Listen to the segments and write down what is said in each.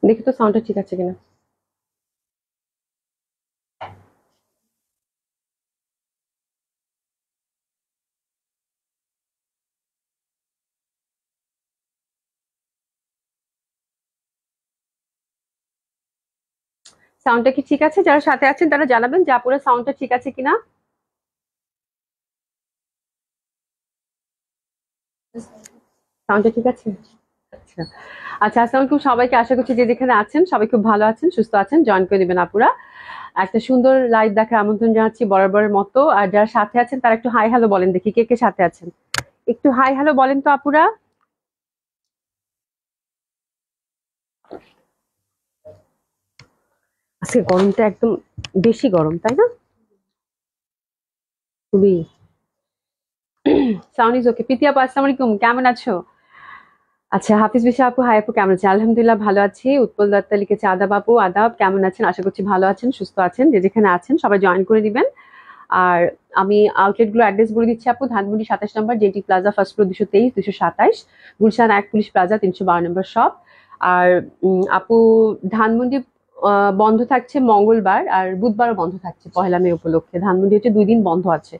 দেখি তো সাউন্ডটা ঠিক আছে কিনা। সাউন্ডটা কি ঠিক আছে? যারা সাথে আছেন তারা জানাবেন যে আপুরা সাউন্ডটা ঠিক আছে কিনা। সাউন্ডটা ঠিক আছে? আচ্ছা আচ্ছা, আসসালামু আলাইকুম সবাইকে। আশা করছি যে যেখানে আছেন সবাই খুব ভালো আছেন, সুস্থ আছেন। জয়েন করে দিবেন আপুরা। একটা সুন্দর লাইভ দেখার আমন্ত্রণ জানাচ্ছি বরাবরের মতো। আর যারা সাথে আছেন তারা একটু হাই হ্যালো বলেন দেখি, কে কে সাথে আছেন একটু হাই হ্যালো বলেন তো আপুরা। আজকে গরমটা একদম বেশি গরম, তাই না? খুবই। Sound is okay. প্রীতি আপু আসসালামু আলাইকুম, কেমন আছো? আচ্ছা, হাফিজ বিশা আপু, হাই আপু, কেমন আছেন? আলহামদুলিল্লাহ ভালো আছি। উৎপল দত্তা লিখেছে আদাব আপু, আদাব, কেমন আছেন? আশা করছি ভালো আছেন, সুস্থ আছেন। যে যেখানে আছেন সবাই জয়েন করে দিবেন। আর আমি আউটলেট গুলো অ্যাড্রেস বলে দিচ্ছি আপু। Dhanmondi 27 number JT plaza, first floor 223 227, Gulshan 1 police plaza 312 number shop. আর আপু ধানমন্ডি বন্ধ থাকছে মঙ্গলবার আর বুধবারও বন্ধ থাকছে পহেলা মে উপলক্ষে। ধানমন্ডি হচ্ছে 2 দিন বন্ধ আছে।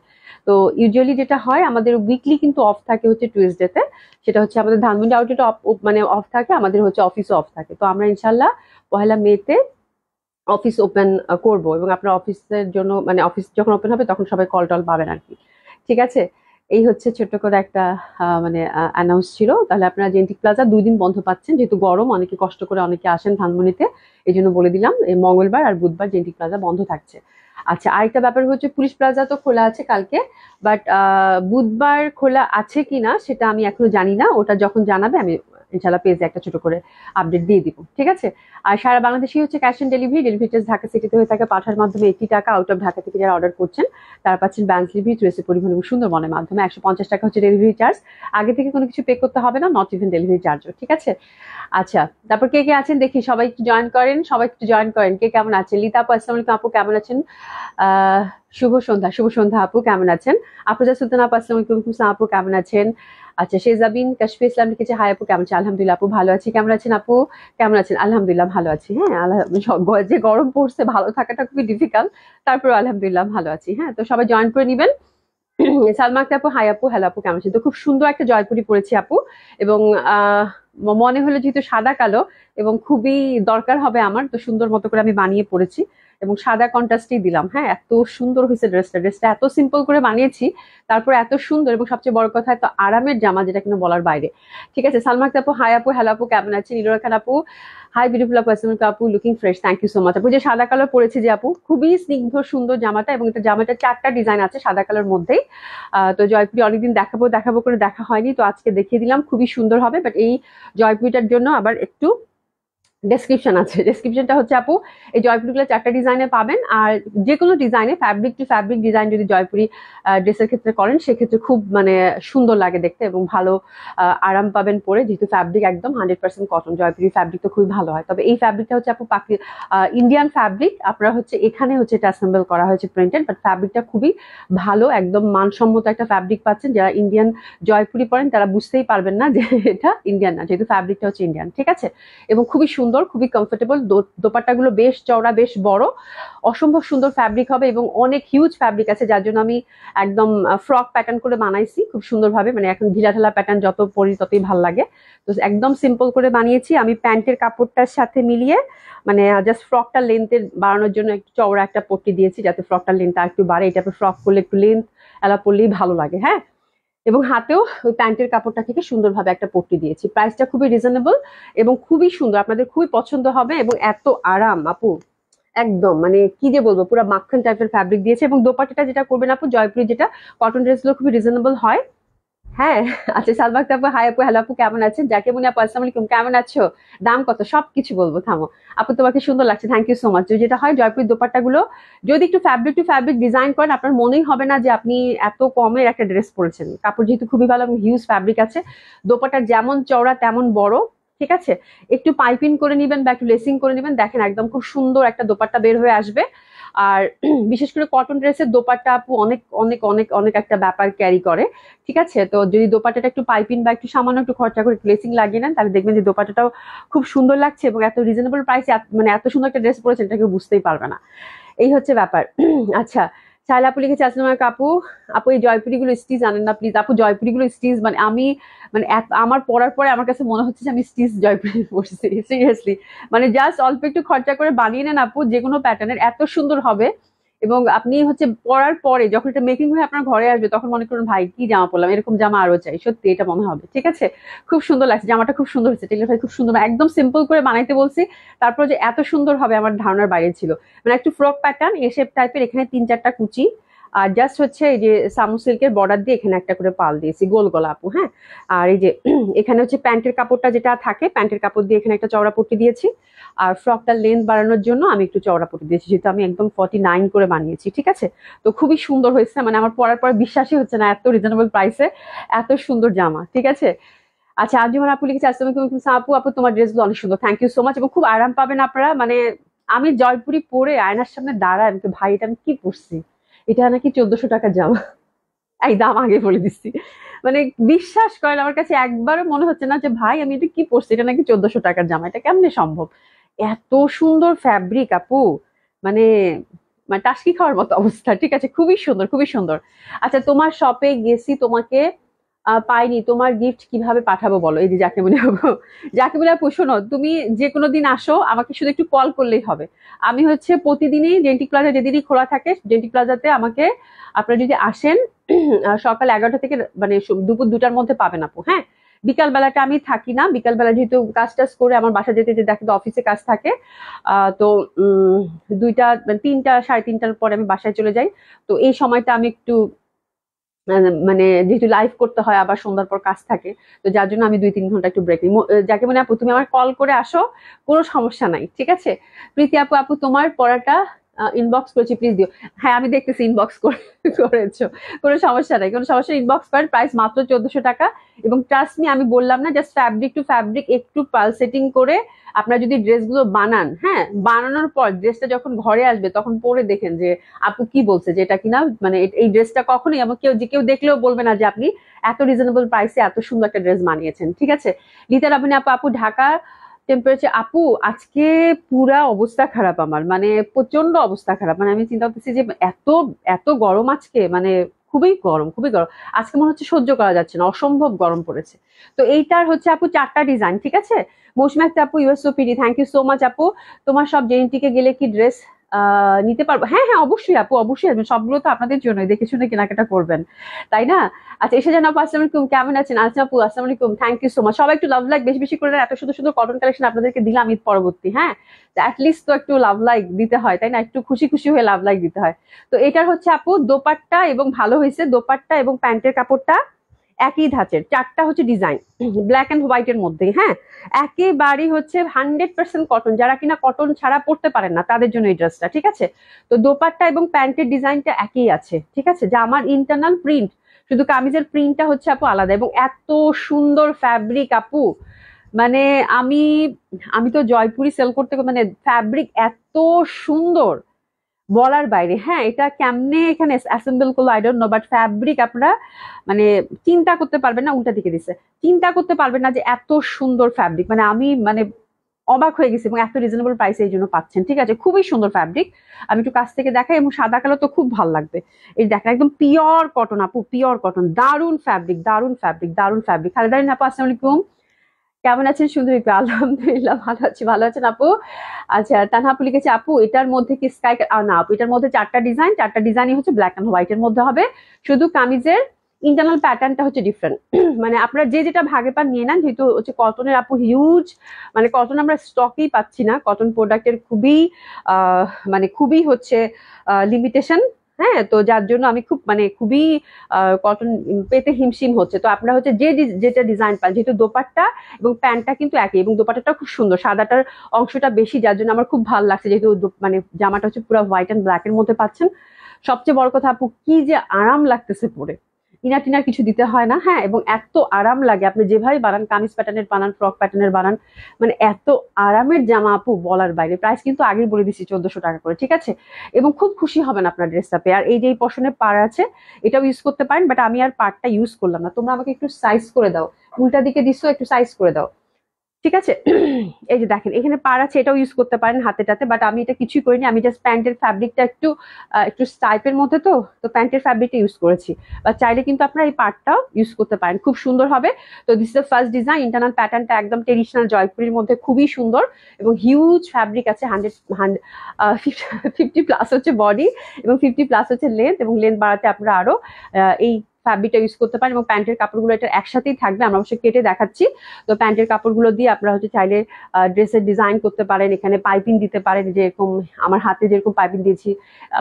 তো ইউজুয়ালি যেটা হয় আমাদের উইকলি কিন্তু অফ থাকে হচ্ছে টুয়েসডেতে। সেটা হচ্ছে আমাদের ধানমন্ডি আউটলেট মানে অফ থাকে, আমাদের হচ্ছে অফিসও অফ থাকে। তো আমরা ইনশাল্লাহ পহেলা মেতে অফিস ওপেন করব, এবং আপনার অফিসের জন্য মানে অফিস যখন ওপেন হবে তখন সবাই কল টল পাবেন আর কি। ঠিক আছে, এই হচ্ছে ছোট্ট করে একটা মানে অ্যানাউন্স ছিল। তাহলে আপনারা জেন্টিক প্লাজা 2 দিন বন্ধ পাচ্ছেন, যেহেতু গরম, অনেকে কষ্ট করে অনেকে আসেন ধানমন্ডিতে, এই জন্য বলে দিলাম এই মঙ্গলবার আর বুধবার জেন্টিক প্লাজা বন্ধ থাকছে। আচ্ছা, আরেকটা ব্যাপার হচ্ছে পুলিশ প্লাজা তো খোলা আছে কালকে, বাট বুধবার খোলা আছে কিনা সেটা আমি এখনো জানি না। ওটা যখন জানাবে আমি ইনশাল্লাহ পেজে একটা ছোট করে আপডেট দিয়ে দিব, ঠিক আছে? আর সারা বাংলাদেশে হচ্ছে cash on delivery. Delivery charge Dhaka সিটিতে হয়ে থাকে পাঠার মাধ্যমে 80 টাকা। আউট অফ ঢাকা থেকে যারা অর্ডার করছেন তারা পাচ্ছেন ব্যাংক ডেলিভারি, ট্রেসি পরিবহন এবং সুন্দরবনের মাধ্যমে। 150 টাকা হচ্ছে ডেলিভারি চার্জ। আগে থেকে কোনো কিছু পে করতে হবে না, নট ইভেন ডেলিভারি চার্জও, ঠিক আছে? আচ্ছা, তারপর কে কে আছেন দেখি, সবাই একটু জয়েন করেন, সবাই একটু জয়েন করেন। কে কেমন আছেন? লিতা আপু আসসালামু আলাইকুম আপু, কেমন আছেন? আহ শুভ সন্ধ্যা, শুভ সন্ধ্যা আপু, কেমন আছেন? আফরোজা সুলতানা আপু আসসালামু আলাইকুম, হুসনা আপু কেমন আছেন? আচ্ছা, শেজাবিন কাশফি ইসলাম লিখেছে হাই আপু, কেমন আছেন? আলহামদুলিল্লাহ আপু ভালো আছি, কেমন আছেন আপু? কেমন আছেন? আলহামদুলিল্লাহ ভালো আছি। হ্যাঁ, যে গরম পড়ছে ভালো থাকাটা খুবই ডিফিকাল্ট, তারপর আলহামদুলিল্লাহ ভালো আছি। হ্যাঁ, তো সবাই জয়েন করে নিবেন। সালমা আক্তার আপু হাই আপু, হ্যালো আপু, কেমন আছেন? তো খুব সুন্দর একটা জয়পুরি পরেছি আপু, এবং আহ মনে হলো যেহেতু সাদা কালো এবং খুবই দরকার হবে আমার, তো সুন্দর মতো করে আমি বানিয়ে পড়েছি এবং সাদা কন্ট্রাস্টই দিলাম। হ্যাঁ, এত সুন্দর হয়েছে ড্রেসটা। ড্রেসটা এত সিম্পল করে বানিয়েছি, তারপর এত সুন্দর, এবং সবচেয়ে বড় কথা এত আরামের জামা, যেটা কিনা বলার বাইরে। ঠিক আছে, সালমা আক্তার আপু হাই আপু, হ্যালো আপু, কেমন আছেন? ইলোরা খান আপু হাই বিউটিফুল আপু, আসসালামু আলাইকুম আপু, looking fresh, thank you so much আপু। যে সাদা কালার পরেছে যে আপু, খুবই স্নিগ্ধ সুন্দর জামাটা, এবং এটা জামাটা 4টা ডিজাইন আছে সাদা কালার মধ্যেই। তো জয়পুরি অনেকদিন দেখাবো দেখাবো করে দেখা হয়নি, তো আজকে দেখিয়ে দিলাম, খুবই সুন্দর হবে। বাট এই জয়পুরিটার জন্য আবার একটু ডেসক্রিপশন আছে। ডেসক্রিপশনটা হচ্ছে আপু, এই জয়পুরিগুলো 4টা ডিজাইনে পাবেন। আর যে কোনো ডিজাইনে ফ্যাব্রিক টু ফ্যাব্রিক ডিজাইন যদি জয়পুরি ড্রেসের ক্ষেত্রে করেন সেক্ষেত্রে খুব মানে সুন্দর লাগে দেখতে, এবং ভালো আরাম পাবেন পরে, যেহেতু ফ্যাব্রিক একদম 100% কটন। জয়পুরি ফ্যাব্রিক তো খুবই ভালো হয়। তবে এই ফ্যাব্রিকটা হচ্ছে আপু ইন্ডিয়ান ফ্যাব্রিক, আপনারা হচ্ছে এখানে হচ্ছে এটা অ্যাসেম্বল করা হয়েছে প্রিন্টেড, বাট ফ্যাব্রিকটা খুবই ভালো, একদম মানসম্মত একটা ফ্যাব্রিক পাচ্ছেন। যারা ইন্ডিয়ান জয়পুরি পরেন তারা বুঝতেই পারবেন না যে এটা ইন্ডিয়ান না, যেহেতু ফ্যাব্রিকটা হচ্ছে ইন্ডিয়ান, ঠিক আছে? এবং খুবই সুন্দর, খুবই কমফোর্টেবল। দোপাট্টাগুলো বেশ চওড়া, বেশ বড়, অসম্ভব সুন্দর ফ্যাব্রিক হবে, এবং অনেক হিউজ ফ্যাব্রিক আছে, যার জন্য আমি একদম ফ্রক প্যাটার্ন করে বানাইছি খুব সুন্দরভাবে। মানে এখন ঢিলাঢালা প্যাটার্ন যত পরি ততই ভালো লাগে। তো একদম সিম্পল করে বানিয়েছি আমি, প্যান্টের কাপড়টার সাথে মিলিয়ে মানে জাস্ট ফ্রকটা লেন্থের বাড়ানোর জন্য একটু চওড়া একটা পট্টি দিয়েছি, যাতে ফ্রকটার লেন্থটা একটু বাড়ে। এটা ফ্রক করলে একটু লেন্থ এলা পরলেই ভালো লাগে। হ্যাঁ, এবং হাতেও ওই প্যান্টের কাপড়টা থেকে সুন্দরভাবে একটা পট্টি দিয়েছি। প্রাইসটা খুবই রিজনেবল এবং খুবই সুন্দর, আপনাদের খুবই পছন্দ হবে, এবং এত আরাম আপু, একদম মানে কি যে বলবো, পুরো মাখন টাইপের ফ্যাব্রিক দিয়েছে। এবং দোপাট্টাটা যেটা করবেন আপু, জয়পুরি যেটা কটন ড্রেসগুলো খুবই রিজনেবল হয়। হ্যাঁ, আচ্ছা, সালমা আক্তার আপু হাই আপু, হ্যালো আপু, কেমন আছেন? জাকির মুনি আপু আসসালামু আলাইকুম, কেমন আছো? দাম কত সবকিছু বলবো, থামো। আপু তোমাকে সুন্দর লাগছে, থ্যাংক ইউ সো মাচ। যেটা হয় জয়পুরি দোপাট্টা গুলো যদি একটু ফ্যাব্রিক টু ফ্যাব্রিক ডিজাইন করেন, আপনার মনেই হবে না যে আপনি এত কমের একটা ড্রেস পরেছেন। কাপড় যেহেতু খুবই ভালো এবং হিউজ ফ্যাব্রিক আছে, দোপাট্টার যেমন চওড়া তেমন বড়, ঠিক আছে, একটু পাইপিং করে নিবেন বা একটু লেসিং করে নিবেন, দেখেন একদম খুব সুন্দর একটা দোপাট্টা বের হয়ে আসবে। আর বিশেষ করে কটন ড্রেসের দোপাট্টা আপু অনেক অনেক অনেক অনেক একটা ব্যাপার ক্যারি করে। ঠিক আছে, তো যদি দোপাট্টাটা একটু পাইপিং বা একটু সামান্য একটু খরচা করে লেসিং লাগিয়ে নেন, তাহলে দেখবেন যে দোপাট্টাটাও খুব সুন্দর লাগছে এবং এত রিজনেবল প্রাইসে মানে এত সুন্দর একটা ড্রেস পরেছেন এটা কেউ বুঝতেই পারবে না। এই হচ্ছে ব্যাপার। আচ্ছা, শায়লা আপু লিখেছে আসসালামু আলাইকুম আপু, আপু এই জয়পুরি গুলো স্টিচ জানেন না প্লিজ আপু? জয়পুরি গুলো স্টিচ মানে আমি মানে আমার পরার পরে আমার কাছে মনে হচ্ছে যে আমি স্টিচ জয়পুরি পরছি, সিরিয়াসলি। মানে জাস্ট অল্প একটু খরচা করে বানিয়ে নেন আপু, যে কোনো প্যাটার্নের এত সুন্দর হবে। এবং আপনি হচ্ছে পরার পরে যখন এটা মেকিং হয়ে আপনার ঘরে আসবে তখন মনে করুন ভাই কি জামা পরলাম, এরকম জামা আরো চাই, সত্যি এটা মনে হবে। ঠিক আছে, খুব সুন্দর লাগছে জামাটা, খুব সুন্দর হচ্ছে, টেলার ভাই খুব সুন্দর, একদম সিম্পল করে বানাইতে বলছি, তারপর যে এত সুন্দর হবে আমার ধারণার বাইরে ছিল। মানে একটু ফ্রক প্যাটার্ন এ শেপ টাইপের, এখানে 3-4টা কুচি, আর জাস্ট হচ্ছে এই যে সামু সিল্কের বর্ডার দিয়ে এখানে একটা করে পাল দিয়েছি গোল গলা আপু। হ্যাঁ, আর এই যে এখানে হচ্ছে প্যান্টের কাপড়টা যেটা থাকে, প্যান্টের কাপড় দিয়ে এখানে একটা চওড়া পট্টি দিয়েছি। আর ফ্রকটার লেন্থ বাড়ানোর জন্য আমি একটু চওড়া পট্টি দিয়েছি, যেহেতু আমি একদম 49 করে বানিয়েছি। ঠিক আছে, তো খুবই সুন্দর হয়েছে, মানে আমার পরার পর বিশ্বাসই হচ্ছে না এত রিজনেবল প্রাইসে এত সুন্দর জামা। ঠিক আছে। আচ্ছা, আঞ্জুমান আপু লিখেছে আসসালামু আলাইকুম আপু, আপু তোমার ড্রেসগুলো অনেক সুন্দর, থ্যাংক ইউ সো মাচ, এবং খুব আরাম পাবেন আপনারা। মানে আমি জয়পুরি পরে আয়নার সামনে দাঁড়ায় আমি ভাই এটা আমি কি পরছি, এটা নাকি 1400 টাকার জামা। এই দাম আগে বলে দিচ্ছি। মানে বিশ্বাস করেন আমার কাছে একবারও মনে হচ্ছে না যে ভাই আমি এটা কি পরছি, এটা নাকি 1400 টাকার জামা, এটা কেমনে সম্ভব? এত সুন্দর ফ্যাব্রিক আপু, মানে মানে টাসকি খাওয়ার মতো অবস্থা। ঠিক আছে, খুবই সুন্দর খুবই সুন্দর। আচ্ছা, তোমার শপে গেছি, তোমাকে পাইনি, তোমার গিফট কিভাবে পাঠাবো বলো? এই যে যাকে বলে আপু, যাকে বলে আপু শোনো, তুমি যে কোনো দিন আসো, আমাকে শুধু একটু কল করলেই হবে। আমি হচ্ছে প্রতিদিনই জেন্টিক প্লাজা যেদিনই খোলা থাকে জেন্টিক প্লাজাতে আমাকে আপনারা যদি আসেন সকাল 11টা থেকে মানে দুপুর 2টার মধ্যে পাবেন আপু। হ্যাঁ, বিকাল বেলাটা আমি থাকি না, বিকাল বেলা যেহেতু কাজ টাজ করে আমার বাসা যেতে যেতে দেখে তো অফিসে কাজ থাকে। তো 2টা 3টা 3:30টার পরে আমি বাসায় চলে যাই। তো এই সময়টা আমি একটু মানে যেহেতু লাইভ করতে হয়, আবার সন্ধ্যার পর কাজ থাকে, তো যার জন্য আমি 2-3 ঘন্টা একটু ব্রেক নিই। যাকে মানে আপু তুমি আমার কল করে আসো, কোনো সমস্যা নাই। ঠিক আছে, প্রীতি আপু, আপু তোমার পড়াটা ইনবক্স করেছি, প্লিজ দিও। হ্যাঁ, আমি দেখতেছি ইনবক্স করেছো, কোনো সমস্যা নাই, কোনো সমস্যা, ইনবক্স করেন, প্রাইস মাত্র 1400 টাকা। এবং ট্রাস্ট মি, আমি বললাম না, জাস্ট ফ্যাব্রিক টু ফ্যাব্রিক একটু পালসেটিং করে আপনারা যদি ড্রেসগুলো বানান, হ্যাঁ, বানানোর পর ড্রেসটা যখন ঘরে আসবে তখন পরে দেখেন যে আপু কি বলছে, যে এটা কিনা মানে এই ড্রেসটা কখনোই আমার কেউ দেখলেও বলবে না যে আপনি এত রিজনেবল প্রাইসে এত সুন্দর একটা ড্রেস বানিয়েছেন। ঠিক আছে, লিতা রাবিনী আপু, আপু ঢাকা টেম্পারেচার আপু আজকে পুরা অবস্থা খারাপ আমার, মানে প্রচন্ড অবস্থা খারাপ। মানে আমি চিন্তা করতেছি যে এত এত গরম আজকে, মানে খুবই গরম খুবই গরম। আজকে মনে হচ্ছে সহ্য করা যাচ্ছে না, অসম্ভব গরম পড়েছে। তো এইটার হচ্ছে আপু 4টা ডিজাইন। ঠিক আছে, মৌসুমী একটা আপু, ইউএসওপিডি, থ্যাংক ইউ সো মাচ আপু। তোমার সব জেনেটিকে গেলে কি ড্রেস নিতে পারবো? হ্যাঁ হ্যাঁ, অবশ্যই আপু, অবশ্যই আসবেন, সবগুলো তো আপনাদের জন্য, দেখে শুনে কেনাকাটা করবেন, তাই না? আচ্ছা, এসে জানাবো আসসালামু আলাইকুম, কেমন আছেন? আচ্ছা আপু, আসসালামু আলাইকুম, থ্যাংক ইউ সো মাচ। সবাই একটু লাভ লাইক বেশি বেশি করে দেন, এত সুন্দর সুন্দর কটন কালেকশন আপনাদেরকে দিলাম ঈদ পরবর্তী। হ্যাঁ, অ্যাটলিস্ট তো একটু লাভ লাইক দিতে হয়, তাই না? একটু খুশি খুশি হয়ে লাভ লাইক দিতে হয়। তো এটার হচ্ছে আপু দোপাট্টা, এবং ভালো হয়েছে দোপাট্টা এবং প্যান্টের কাপড়টা একই ধাঁচের, 4টা হচ্ছে ডিজাইন ব্ল্যাক এন্ড হোয়াইট এর মধ্যে। হ্যাঁ, একেবারেই হচ্ছে 100% কটন, যারা কিনা কটন ছাড়া পড়তে পারেন না তাদের জন্য এই ড্রেসটা। ঠিক আছে, তো দোপাট্টা এবং প্যান্টের ডিজাইনটা একই আছে। ঠিক আছে, যা আমার ইন্টারনাল প্রিন্ট, শুধু কামিজের প্রিন্টটা হচ্ছে আপু আলাদা, এবং এত সুন্দর ফ্যাব্রিক আপু। মানে আমি আমি তো জয়পুরি সেল করতে মানে ফ্যাব্রিক এত সুন্দর বলার বাইরে। হ্যাঁ, এটা কেমনে এখানে অ্যাসেম্বল করলো I don't know, but fabric আপনারা মানে চিন্তা করতে পারবেন না, উল্টা দিকে দিছে, চিন্তা করতে পারবেন না যে এত সুন্দর ফ্যাব্রিক। মানে আমি মানে অবাক হয়ে গেছি, এবং এত রিজনেবল প্রাইসে এই জন্য পাচ্ছেন। ঠিক আছে, খুবই সুন্দর ফ্যাব্রিক, আমি একটু কাছ থেকে দেখাই, এবং সাদা কালো তো খুব ভালো লাগবে। এই দেখেন একদম পিওর কটন আপু, পিওর কটন, দারুন ফ্যাব্রিক দারুন ফ্যাব্রিক দারুন ফ্যাব্রিক। খালেদারিন আপু, আসসালামু আলাইকুম, কেমন আছেন সুন্দরী? আলহামদুলিল্লাহ ভালো আছি, ভালো আছেন আপু? আচ্ছা, তানহা আপু লিখেছে আপু এটার মধ্যে কি স্কাই না আপু, এটার মধ্যে 4টা ডিজাইন, 4টা ডিজাইনই হচ্ছে ব্ল্যাক এন্ড হোয়াইট এর মধ্যে হবে, শুধু কামিজের ইন্টারনাল প্যাটার্নটা হচ্ছে ডিফারেন্ট। মানে আপনারা যে যেটা ভাগে পান নিয়ে নেন, যেহেতু হচ্ছে কটনের আপু হিউজ, মানে কটন আমরা স্টকেই পাচ্ছি না, কটন প্রোডাক্টের খুবই মানে খুবই হচ্ছে লিমিটেশন। হ্যাঁ, তো যার জন্য আমি খুবই কটন পেতে হিমশিম হচ্ছে। তো আপনারা হচ্ছে যেটা ডিজাইন পান, যেহেতু দোপাট্টা এবং প্যান্টটা কিন্তু একই, এবং দোপাট্টাটা খুব সুন্দর, সাদাটার অংশটা বেশি, যার জন্য আমার খুব ভালো লাগছে, যেহেতু মানে জামাটা হচ্ছে পুরো হোয়াইট অ্যান্ড ব্ল্যাক এর মধ্যে পাচ্ছেন। সবচেয়ে বড় কথা আপু, কি যে আরাম লাগতেছে পরে, ইনার টিনার কিছু দিতে হয় না, হ্যাঁ, এবং এত আরাম লাগে, আপনি যেভাবে বানান, কামিজ প্যাটার্নের বানান, ফ্রক প্যাটার্নের বানান, মানে এত আরামের জামা আপু বলার বাইরে। প্রাইস কিন্তু আগে বলে দিচ্ছি 1400 টাকা করে, ঠিক আছে, এবং খুব খুশি হবেন আপনার ড্রেসটা পেয়ে। আর এই যে এই পশনের পাড় আছে, এটাও ইউজ করতে পারেন, বাট আমি আর পাড়টা ইউজ করলাম না। তোমরা আমাকে একটু সাইজ করে দাও, উল্টা দিকে দিচ্ছ, একটু সাইজ করে দাও, ঠিক আছে। এই যে দেখেন এখানে পার আছে, এটাও ইউজ করতে পারেন হাতেটাতে, বাট আমি এটা কিছুই করিনি, আমি জাস্ট প্যান্টের ফ্যাব্রিকটা একটু একটু টাইপের মধ্যে, তো প্যান্টের ফ্যাব্রিকটা ইউজ করেছি। বা চাইলে কিন্তু আপনারা এই পার্টটাও ইউজ করতে পারেন, খুব সুন্দর হবে। তো this is the first design. Internal প্যাটার্নটা একদম ট্রেডিশনাল জয়পুরের মধ্যে, খুবই সুন্দর এবং হিউজ ফ্যাব্রিক আছে। 50+ হচ্ছে বডি এবং 50+ হচ্ছে লেন্থ, এবং লেন্থ বাড়াতে আপনারা আরো এই ফ্যাব্রিকটা ইউজ করতে পারেন। এবং প্যান্টের কাপড়গুলো এটা একসাথেই থাকবে, আমরা অবশ্যই কেটে দেখাচ্ছি। তো প্যান্টের কাপড়গুলো দিয়ে আপনারা হচ্ছে চাইলে ড্রেসের ডিজাইন করতে পারেন, এখানে পাইপিং দিতে পারেন, যেরকম আমার হাতে যেরকম পাইপিং দিয়েছি,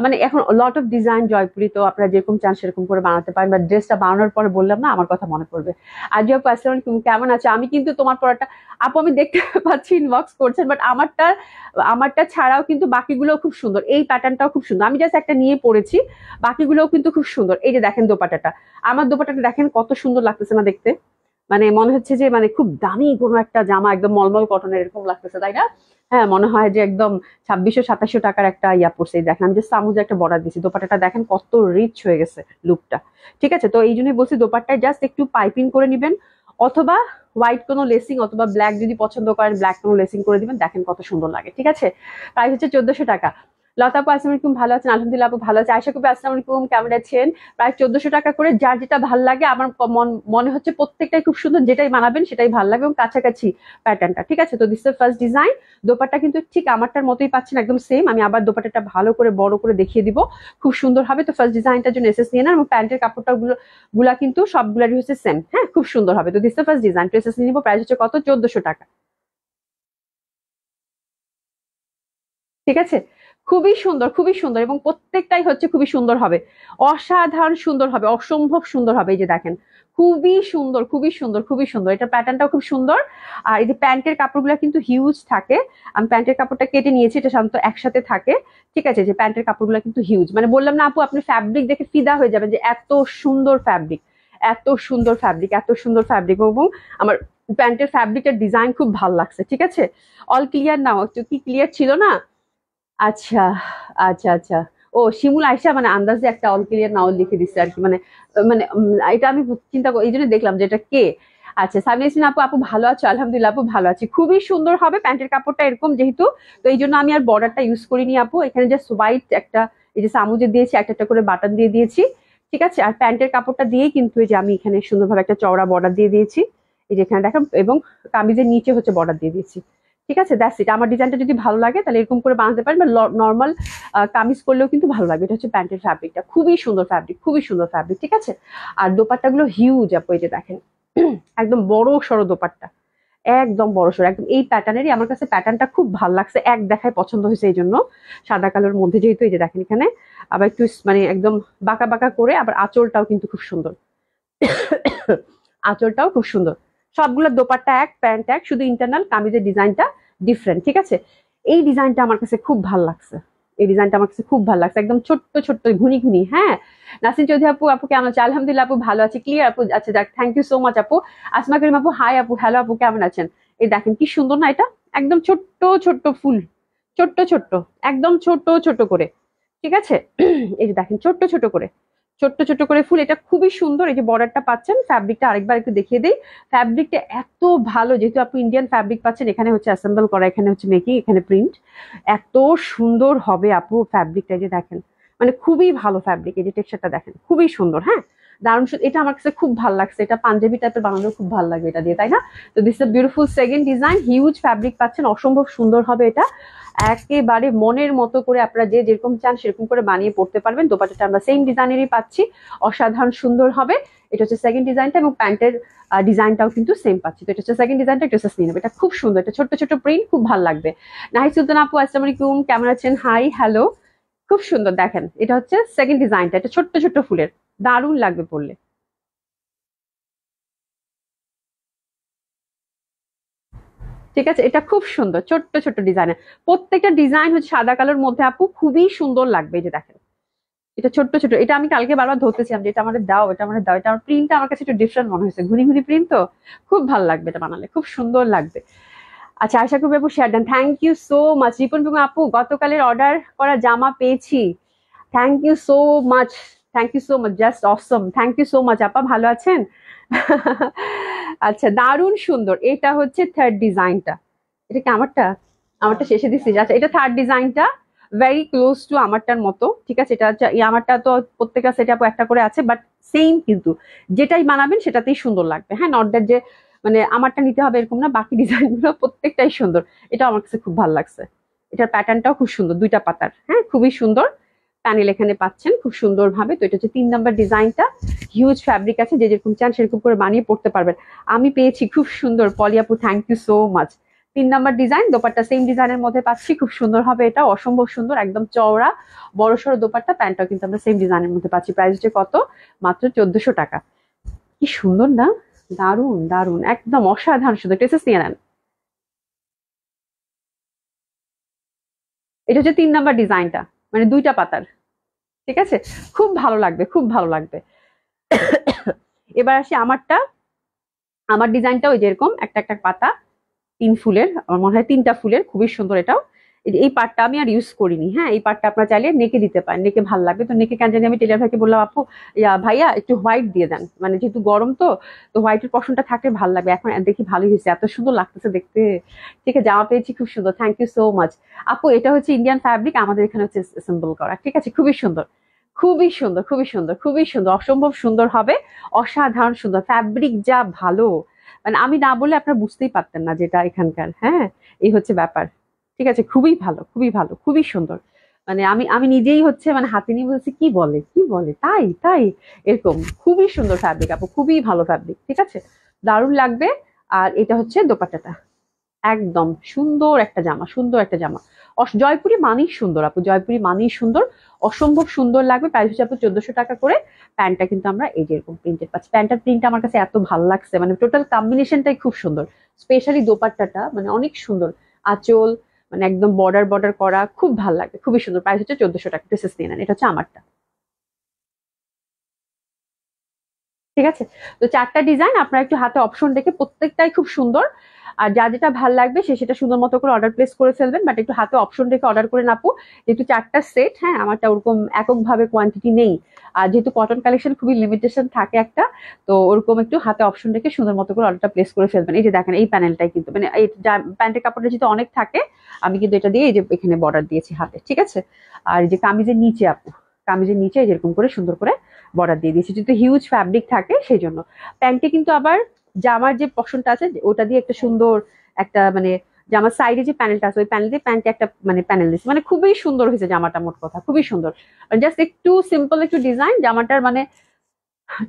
মানে এখন লট অফ ডিজাইন জয়পুরি, তো আপনারা যেরকম চান সেরকম করে বানাতে পারেন। বা ড্রেসটা বানানোর পরে বললাম না, আমার কথা মনে পড়বে। আর যে আপু আসসালামু আলাইকুম, কেমন আছে? আমি কিন্তু তোমার পড়াটা আপু আমি দেখতে পাচ্ছি ইনবক্স করছেন, বাট আমারটা ছাড়াও কিন্তু বাকিগুলো খুব সুন্দর, এই প্যাটার্নটাও খুব সুন্দর, আমি জাস্ট একটা নিয়ে পড়েছি, বাকিগুলোও কিন্তু খুব সুন্দর। এই যে দেখেন দোপাট্টাটা, আমার দোপাট্টাটা দেখেন কত সুন্দর লাগতেছে না দেখতে, মানে মনে হচ্ছে যে মানে খুব দামি কোনো একটা জামা, একদম মলমল কটনের এরকম লাগতেছে, তাই না? হ্যাঁ, মনে হয় যে একদম 2600-2700 টাকার একটা ইয়া পড়ছে। দেখেন আমি যে সামুজে একটা বর্ডার দিচ্ছি, দোপাট্টাটা দেখেন কত রিচ হয়ে গেছে লুকটা, ঠিক আছে। তো এই জন্যই বলছি দোপাট্টায় জাস্ট একটু পাইপিং করে নিবেন, অথবা হোয়াইট কোনো লেসিং, অথবা ব্ল্যাক যদি পছন্দ করেন ব্ল্যাক কোনো লেসিং করে দিবেন, দেখেন কত সুন্দর লাগে, ঠিক আছে। প্রাইস হচ্ছে 1400 টাকা। লতা আপু আসসালামু আলাইকুম, ভালো আছেন? আলহামদুলিল্লাহ আপু ভালো আছে। আয়শা কবি আসসালামু আলাইকুম, কেমন আছেন? প্রায় 1400 টাকা করে, যার যেটা ভাল লাগে। আমার মনে হচ্ছে প্রত্যেকটাই খুব সুন্দর, যেটাই বানাবেন সেটাই ভালো লাগবে, এবং কাছাকাছি প্যাটার্নটা, ঠিক আছে। তো this is first design. Dupatta কিন্তু ঠিক আমারটার মতোই পাচ্ছেন, একদম সেম। আমি আবার দোপাট্টাটা ভালো করে বড় করে দেখিয়ে দিব, খুব সুন্দর হবে। তো ফার্স্ট ডিজাইনটার জন্য এসএস নিয়ে নেন, এবং প্যান্টের কাপড়টা গুলা কিন্তু সবগুলারই হচ্ছে সেম, হ্যাঁ, খুব সুন্দর হবে। তো দিস ইজ ফার্স্ট ডিজাইন, তো এসএস নিয়ে নিব। প্রাইস হচ্ছে কত? 1400 টাকা, ঠিক আছে। খুবই সুন্দর, খুবই সুন্দর, এবং প্রত্যেকটাই হচ্ছে খুবই সুন্দর হবে, অসাধারণ সুন্দর হবে, অসম্ভব সুন্দর হবে। এই যে দেখেন খুবই সুন্দর, খুবই সুন্দর, খুবই সুন্দর, এটা প্যাটার্নটাও খুব সুন্দর। আর এই যে প্যান্টের কাপড়গুলো কিন্তু হিউজ থাকে, আমি প্যান্টের কাপড়টা কেটে নিয়েছি, এটা সাধারণত একসাথে থাকে, ঠিক আছে। যে প্যান্টের কাপড়গুলো কিন্তু হিউজ, মানে বললাম না আপু, আপনি ফ্যাব্রিক দেখে ফিদা হয়ে যাবেন যে এত সুন্দর ফ্যাব্রিক, এত সুন্দর ফ্যাব্রিক, এত সুন্দর ফ্যাব্রিক। এবং আমার প্যান্টের ফ্যাব্রিকের ডিজাইন খুব ভালো লাগছে, ঠিক আছে। অল ক্লিয়ার নাও, একটু কি ক্লিয়ার ছিল না? আচ্ছা, আচ্ছা, আচ্ছা। ও শিমুল আয়শা মানে আন্দাজে একটা অল ক্লিয়ার নাও লিখে দিচ্ছে আর কি, মানে মানে এটা আমি চিন্তা করি, এই জন্য দেখলাম যে এটা কে। আচ্ছা, সামিয়া ইয়াসমিন আপু, আপু ভালো আছো? আলহামদুলিল্লাহ আপু ভালো আছি, খুবই সুন্দর হবে প্যান্টের কাপড়টা এরকম যেহেতু, তো এই জন্য আমি আর বর্ডারটা ইউজ করিনি আপু। এখানে জাস্ট হোয়াইট একটা, এই যে সামুজে দিয়েছি, একটা একটা করে বাটন দিয়ে দিয়েছি, ঠিক আছে। আর প্যান্টের কাপড়টা দিয়েই কিন্তু এই যে আমি এখানে সুন্দরভাবে একটা চওড়া বর্ডার দিয়ে দিয়েছি, এই যে এখানে দেখেন, এবং কামিজের নিচে হচ্ছে বর্ডার দিয়ে দিয়েছি, ঠিক আছে। That's it. আমার ডিজাইনটা যদি ভালো লাগে তাহলে এরকম করে বানাতে পারেন, বা নর্মাল কামিজ করলেও কিন্তু ভালো লাগবে। এটা হচ্ছে প্যান্টের ফ্যাব্রিকটা, খুবই সুন্দর ফ্যাব্রিক, খুবই সুন্দর ফ্যাব্রিক, ঠিক আছে। আর দোপাট্টাগুলো হিউজ আপু, এই যে দেখেন একদম বড় সড়ো দোপাট্টা, একদম বড় সড়ো, একদম এই প্যাটার্নেরই। আমার কাছে প্যাটার্নটা খুব ভালো লাগছে, এক দেখায় পছন্দ হয়েছে, এই জন্য সাদা কালোর মধ্যে যেহেতু। এই যে দেখেন এখানে আবার একটু মানে একদম বাঁকা বাঁকা করে, আবার আঁচলটাও কিন্তু খুব সুন্দর, আঁচলটাও খুব সুন্দর। সবগুলো দোপাট্টা এক, প্যান্ট এক, শুধু ইন্টারনাল কামিজের ডিজাইনটা ডিফারেন্ট, ঠিক আছে। এই ডিজাইনটা আমার কাছে খুব ভালো লাগছে, এই ডিজাইনটা আমার কাছে খুব ভালো লাগছে, একদম ছোট্ট ছোট্ট ঘুনি ঘুনি। হ্যাঁ, নাসিন চৌধুরী আপু, আপু কেমন আছে? আলহামদুলিল্লাহ আপু ভালো আছি, ক্লিয়ার আপু। আচ্ছা যাক, থ্যাংক ইউ সো মাচ আপু। আসমা করিম আপু, হাই আপু, হ্যালো আপু, কেমন আছেন? এই দেখেন কি সুন্দর না এটা, একদম ছোট্ট ছোট্ট ফুল, ছোট্ট ছোট্ট, একদম ছোট ছোট করে, ঠিক আছে। এই যে দেখেন ছোট্ট ছোট করে, ছোট্ট ছোট্ট করে ফুল, এটা খুবই সুন্দর। এই যে বর্ডারটা পাচ্ছেন, ফ্যাব্রিকটা আরেকবার একটু দেখিয়ে দিই। ফ্যাব্রিকটা এত ভালো, যেহেতু আপনি ইন্ডিয়ান ফ্যাব্রিক পাচ্ছেন, এখানে হচ্ছে অ্যাসেম্বল করা, এখানে হচ্ছে মেকিং, এখানে প্রিন্ট, এত সুন্দর হবে আপু ফ্যাব্রিকটা। যে দেখেন মানে খুবই ভালো ফ্যাব্রিক, এই যে টেক্সচারটা দেখেন খুবই সুন্দর, হ্যাঁ, দারুণ সুন্দর। এটা আমার কাছে খুব ভালো লাগছে, এটা পাঞ্জাবি টাইপের বানানো খুব ভালো লাগবে এটা দিয়ে, তাই না? তো this is beautiful second design, huge fabric পাচ্ছেন, অসম্ভব সুন্দর হবে এটা, একেবারে মনের মতো করে আপনারা যে যেরকম চান সেরকম করে বানিয়ে পড়তে পারবেন। দোপাট্টাটা আমরা সেম ডিজাইনেরই পাচ্ছি, অসাধারণ সুন্দর হবে। এটা হচ্ছে সেকেন্ড ডিজাইনটা, এবং প্যান্টের ডিজাইনটাও কিন্তু সেম পাচ্ছি। তো এটা হচ্ছে সেকেন্ড ডিজাইনটা, একটু নিয়ে নেবে, এটা খুব সুন্দর, এটা ছোট্ট ছোট্ট প্রিন্ট, খুব ভালো লাগবে। নাহি সুলতান আপু আসসালামু আলাইকুম, কেমন আছেন? হাই হ্যালো, খুব সুন্দর। দেখেন এটা হচ্ছে সেকেন্ড ডিজাইনটা, এটা ছোট্ট ছোট্ট ফুলের, দারুণ লাগবে পড়লে, ঠিক আছে। এটা খুব সুন্দর, ছোট্ট ছোট্ট ডিজাইনের, প্রত্যেকটা ডিজাইন হচ্ছে সাদা কালোর মধ্যে আপু, খুবই সুন্দর লাগবে। এই যে দেখেন এটা ছোট্ট ছোট, এটা আমি কালকে বারবার ধরতেছিলাম যে এটা আমাদের দাও, এটা আমাদের দাও, এটা আমার প্রিন্টটা আমার কাছে একটু ডিফারেন্ট মনে হয়েছে, ঘুরি ঘুরি প্রিন্ট, তো খুব ভালো লাগবে এটা বানালে, খুব সুন্দর লাগবে। আচ্ছা, আশা করি আপু শেয়ার দেন, thank you so much. Ripon Begum আপু, গতকালের অর্ডার করা জামা পেয়েছি, thank you so much, thank you so much, just awesome, thank you so much আপা, ভালো আছেন? আচ্ছা, দারুণ সুন্দর, এটা হচ্ছে থার্ড ডিজাইনটা, এটা কি আমারটা? আমারটা শেষে দিচ্ছি। আচ্ছা, এটা থার্ড ডিজাইনটা, ভেরি ক্লোজ টু আমারটার মতো, ঠিক আছে? এটা হচ্ছে আমারটা তো প্রত্যেকটা সেট আপও একটা করে আছে, বাট সেম, কিন্তু যেটাই বানাবেন সেটাতেই সুন্দর লাগবে, হ্যাঁ, নট দ্যাট যে মানে আমারটা নিতে হবে এরকম না, বাকি ডিজাইন গুলো প্রত্যেকটাই সুন্দর। এটা আমার কাছে খুব ভালো লাগছে, এটার প্যাটার্নটাও খুব সুন্দর, দুইটা পাতার, হ্যাঁ, খুবই সুন্দর প্যানেল এখানে পাচ্ছেন খুব সুন্দর ভাবে। তো এটা হচ্ছে 3 নাম্বার ডিজাইনটা, হিউজ ফ্যাব্রিক আছে, যে যেরকম চান সেরকম করে বানিয়ে পড়তে পারবেন। আমি পেয়েছি খুব সুন্দর, পলি আপু thank you so much. 3 number design, dupatta same ডিজাইনের মধ্যে পাচ্ছি, খুব সুন্দর হবে, এটা অসম্ভব সুন্দর, একদম চওড়া বড়সড় দোপাট্টা, প্যান্টটাও কিন্তু আমরা সেম ডিজাইনের মধ্যে পাচ্ছি। প্রাইস হচ্ছে কত? মাত্র 1400 টাকা। কি সুন্দর না, দারুন দারুন, একদম অসাধারণ সুন্দর, টেসেস নিয়ে নেন। এটা হচ্ছে 3 নাম্বার ডিজাইনটা, মানে দুইটা পাতার, ঠিক আছে? খুব ভালো লাগবে, খুব ভালো লাগবে। এবার আসি আমারটা, আমার ডিজাইনটা ওই যেরকম একটা একটা পাতা, 3 ফুলের, আমার মনে হয় 3টা ফুলের, খুবই সুন্দর এটাও। এই পার্টটা আমি আর ইউজ করিনি, হ্যাঁ, এই পার্টটা আপনারা চাইলে নেকে দিতে পারেন, নেকে ভালো লাগবে। তো নেকে কেন জানি আমি টেলার ভাইকে বললাম, আপু ভাইয়া একটু হোয়াইট দিয়ে দেন, মানে যেহেতু গরম তো, তো হোয়াইটের পশনটা থাকলে ভালো লাগবে। এখন দেখি ভালোই হয়েছে, এত সুন্দর লাগতেছে দেখতে। ঠিক আছে, জামা পেয়েছি খুব সুন্দর, থ্যাংক ইউ সো মাচ আপু। এটা হচ্ছে ইন্ডিয়ান ফ্যাব্রিক, আমাদের এখানে হচ্ছে অ্যাসেম্বল করা, ঠিক আছে? খুবই সুন্দর, খুবই সুন্দর, খুবই সুন্দর, খুবই সুন্দর, অসম্ভব সুন্দর হবে, অসাধারণ সুন্দর ফ্যাব্রিক, যা ভালো, মানে আমি না বলে আপনারা বুঝতেই পারতেন না যেটা এখানকার, হ্যাঁ, এই হচ্ছে ব্যাপার। ঠিক আছে, খুবই ভালো, খুবই ভালো, খুবই সুন্দর, মানে আমি আমি নিজেই হচ্ছে মানে হাতে নিয়ে বলছি কি বলে, কি বলে, তাই তাই, এরকম খুবই সুন্দর ফ্যাব্রিক আপু, খুবই ভালো ফ্যাব্রিক, ঠিক আছে, দারুণ লাগবে। আর এটা হচ্ছে দোপাট্টাটা, একদম সুন্দর একটা জামা, সুন্দর একটা জামা। জয়পুরি মানেই সুন্দর আপু, জয়পুরি মানেই সুন্দর, অসম্ভব সুন্দর লাগবে। প্রাইস হচ্ছে আপু 1400 টাকা করে। প্যান্টটা কিন্তু আমরা এই যে এরকম প্রিন্টেড পাচ্ছি, প্যান্টটার প্রিন্টটা আমার কাছে এত ভালো লাগছে, মানে টোটাল কম্বিনেশনটাই খুব সুন্দর, স্পেশালি দোপাট্টাটা মানে অনেক সুন্দর, আঁচল মানে একদম বর্ডার বর্ডার করা, খুব ভালো লাগবে, খুবই সুন্দর। প্রাইস হচ্ছে 1400 টাকা, ড্রেসেস নিয়ে নেন। এটা হচ্ছে আমারটা, ঠিক আছে? তো 4টা ডিজাইন আপনারা একটু হাতে অপশন দেখে, প্রত্যেকটাই খুব সুন্দর, আর যা যেটা ভাল লাগবে সে সেটা সুন্দর মতো করে অর্ডার প্লেস করে ফেলবেন, বাট একটু হাতে অপশন দেখে অর্ডার করে নাপু, যেহেতু 4টা সেট, হ্যাঁ, আমারটা ওরকম এককভাবে কোয়ান্টিটি নেই, আর যেহেতু কটন কালেকশন খুবই লিমিটেশন থাকে একটা, তো ওরকম একটু হাতে অপশন দেখে সুন্দর মতো করে অর্ডারটা প্লেস করে ফেলবেন। এই যে দেখেন এই প্যানেলটাই কিন্তু মানে এই প্যান্টের কাপড়টা যেহেতু অনেক থাকে, আমি কিন্তু এটা দিয়ে এই যে এখানে বর্ডার দিয়েছি হাতে, ঠিক আছে? আর এই যে কামিজের নিচে আপু, কামিজের নিচে যেরকম করে সুন্দর করে বর্ডার দিয়ে দিয়েছি, যেহেতু হিউজ ফ্যাব্রিক থাকে সেই জন্য। প্যান্টে কিন্তু আবার জামার যে পশনটা আছে ওটা দিয়ে একটা সুন্দর একটা মানে জামার সাইডে যে প্যানেলটা আছে ওই প্যানেল দিয়ে প্যান্টে একটা মানে প্যানেল দিচ্ছে, মানে খুবই সুন্দর হয়েছে জামাটা, মোট কথা খুবই সুন্দর। জাস্ট একটু সিম্পল একটু ডিজাইন জামাটার, মানে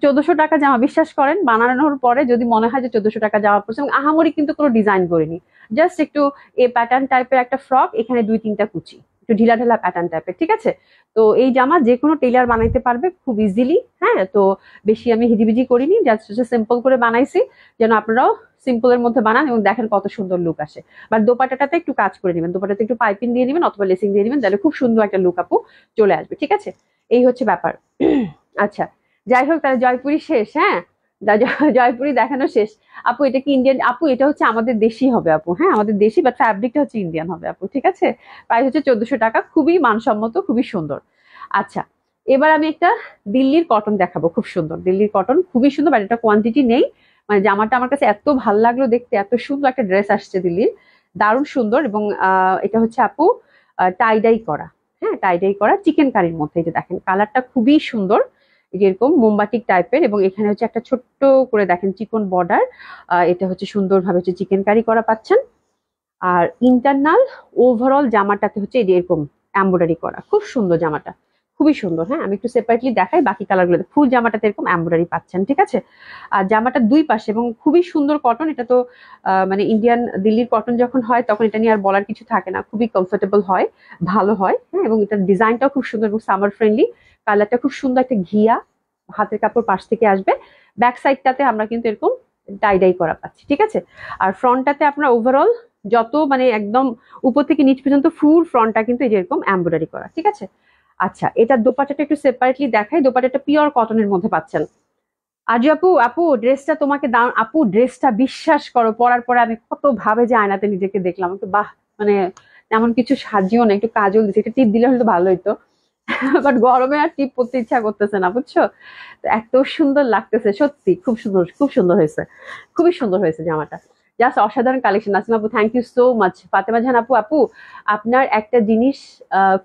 1400 টাকা জামা, বিশ্বাস করেন বানানোর পরে যদি মনে হয় যে 1400 টাকা জামা পড়ছে, এবং আহামরি কিন্তু কোনো ডিজাইন করিনি, জাস্ট একটু এ প্যাটার্ন টাইপের একটা ফ্রক, এখানে 2-3টা কুচি, একটু ঢিলা ঢালা প্যাটার্ন টাইপের, ঠিক আছে? তো এই জামা যে কোনো টেইলার বানাইতে পারবে খুব ইজিলি, হ্যাঁ। তো বেশি আমি হিজিবিজি করিনি, জাস্ট সিম্পল করে বানাইছি, যেন আপনারাও সিম্পলের মধ্যে বানান এবং দেখেন কত সুন্দর লুক আসে। বাট দোপাট্টাটাতে একটু কাজ করে নেবেন, দোপাট্টাতে একটু পাইপিং দিয়ে নেবেন অথবা লেসিং দিয়ে নেবেন, তাহলে খুব সুন্দর একটা লুক আপু চলে আসবে, ঠিক আছে? এই হচ্ছে ব্যাপার। আচ্ছা, যাই হোক, তাহলে জয়পুরি শেষ, হ্যাঁ, জয়পুরি দেখানো শেষ। আপু এটা কি ইন্ডিয়ান? আপু এটা হচ্ছে আমাদের দেশি হবে আপু, হ্যাঁ, আমাদের দেশি, বাট ফ্যাব্রিকটা হচ্ছে ইন্ডিয়ান হবে আপু, ঠিক আছে? প্রাইস হচ্ছে 1400 টাকা, খুবই মানসম্মত, খুবই সুন্দর। আচ্ছা, এবার আমি একটা দিল্লির কটন দেখাবো, খুব সুন্দর দিল্লির কটন, খুবই সুন্দর, বাট এটা কোয়ান্টিটি নেই, মানে জামাটা আমার কাছে এত ভালো লাগলো দেখতে, এত সুন্দর একটা ড্রেস আসছে দিল্লির, দারুণ সুন্দর। এবং এটা হচ্ছে আপু টাইডাই করা, হ্যাঁ, টাইডাই করা চিকেন কারির মধ্যে, এই যে দেখেন কালারটা খুবই সুন্দর, এরকম মোমবাটিক টাইপের, এবং এখানে হচ্ছে একটা ছোট্ট করে দেখেন চিকন বর্ডার, এটা হচ্ছে সুন্দরভাবে হচ্ছে চিকেন কারি করা পাচ্ছেন। আর ইন্টারনাল ওভারঅল জামাটাতে হচ্ছে এই যে এরকম এমব্রয়ডারি করা, খুব সুন্দর জামাটা, খুবই সুন্দর, হ্যাঁ। আমি একটু সেপারেটলি দেখাই বাকি কালারগুলো, ফুল জামাটাতে এরকম এমব্রয়ডারি পাচ্ছেন, ঠিক আছে? আর জামাটা দুই পাশে, এবং খুবই সুন্দর কটন, এটা তো মানে ইন্ডিয়ান দিল্লির কটন যখন হয় তখন এটা নিয়ে আর বলার কিছু থাকে না, খুবই কমফোর্টেবল হয়, ভালো হয়, হ্যাঁ। এবং এটার ডিজাইনটাও খুব সুন্দর এবং সামার ফ্রেন্ডলি, কালারটা খুব সুন্দর একটা ঘিয়া, হাতের কাপড় পাশ থেকে আসবে, ব্যাক সাইডটাতে আমরা কিন্তু এরকম ডাই করা পাচ্ছি, ঠিক আছে? আর ফ্রন্টটাতে আপনার ওভারঅল যত মানে একদম উপর থেকে নিচ পর্যন্ত ফুল ফ্রন্টটা কিন্তু এই যে এরকম এমব্রয়ডারি করা, ঠিক আছে? আচ্ছা, এটা দোপাট্টাটা একটু সেপারেটলি দেখাই। দোপাট্টাটা পিওর কটনের মধ্যে পাচ্ছেন। আজু আপু, আপু ড্রেসটা তোমাকে দাম, আপু ড্রেসটা বিশ্বাস করো পরার পরে আমি কত ভাবে যে আয়নাতে নিজেকে দেখলাম, একটু বাহ, মানে এমন কিছু সাজিও না, একটু কাজল দিচ্ছে, একটা টিপ দিলে হয়তো ভালো হইতো। বাট গরমে আর টিপ পরতে ইচ্ছা করতেছে না, বুঝছো? তো এত সুন্দর লাগতেছে, সত্যি খুব সুন্দর, খুব সুন্দর হয়েছে, খুবই সুন্দর হয়েছে জামাটা। জাস্ট অসাধারণ কালেকশন। নাসিমা আপু thank you so much. Fatema Jahan আপু, আপু আপনার একটা জিনিস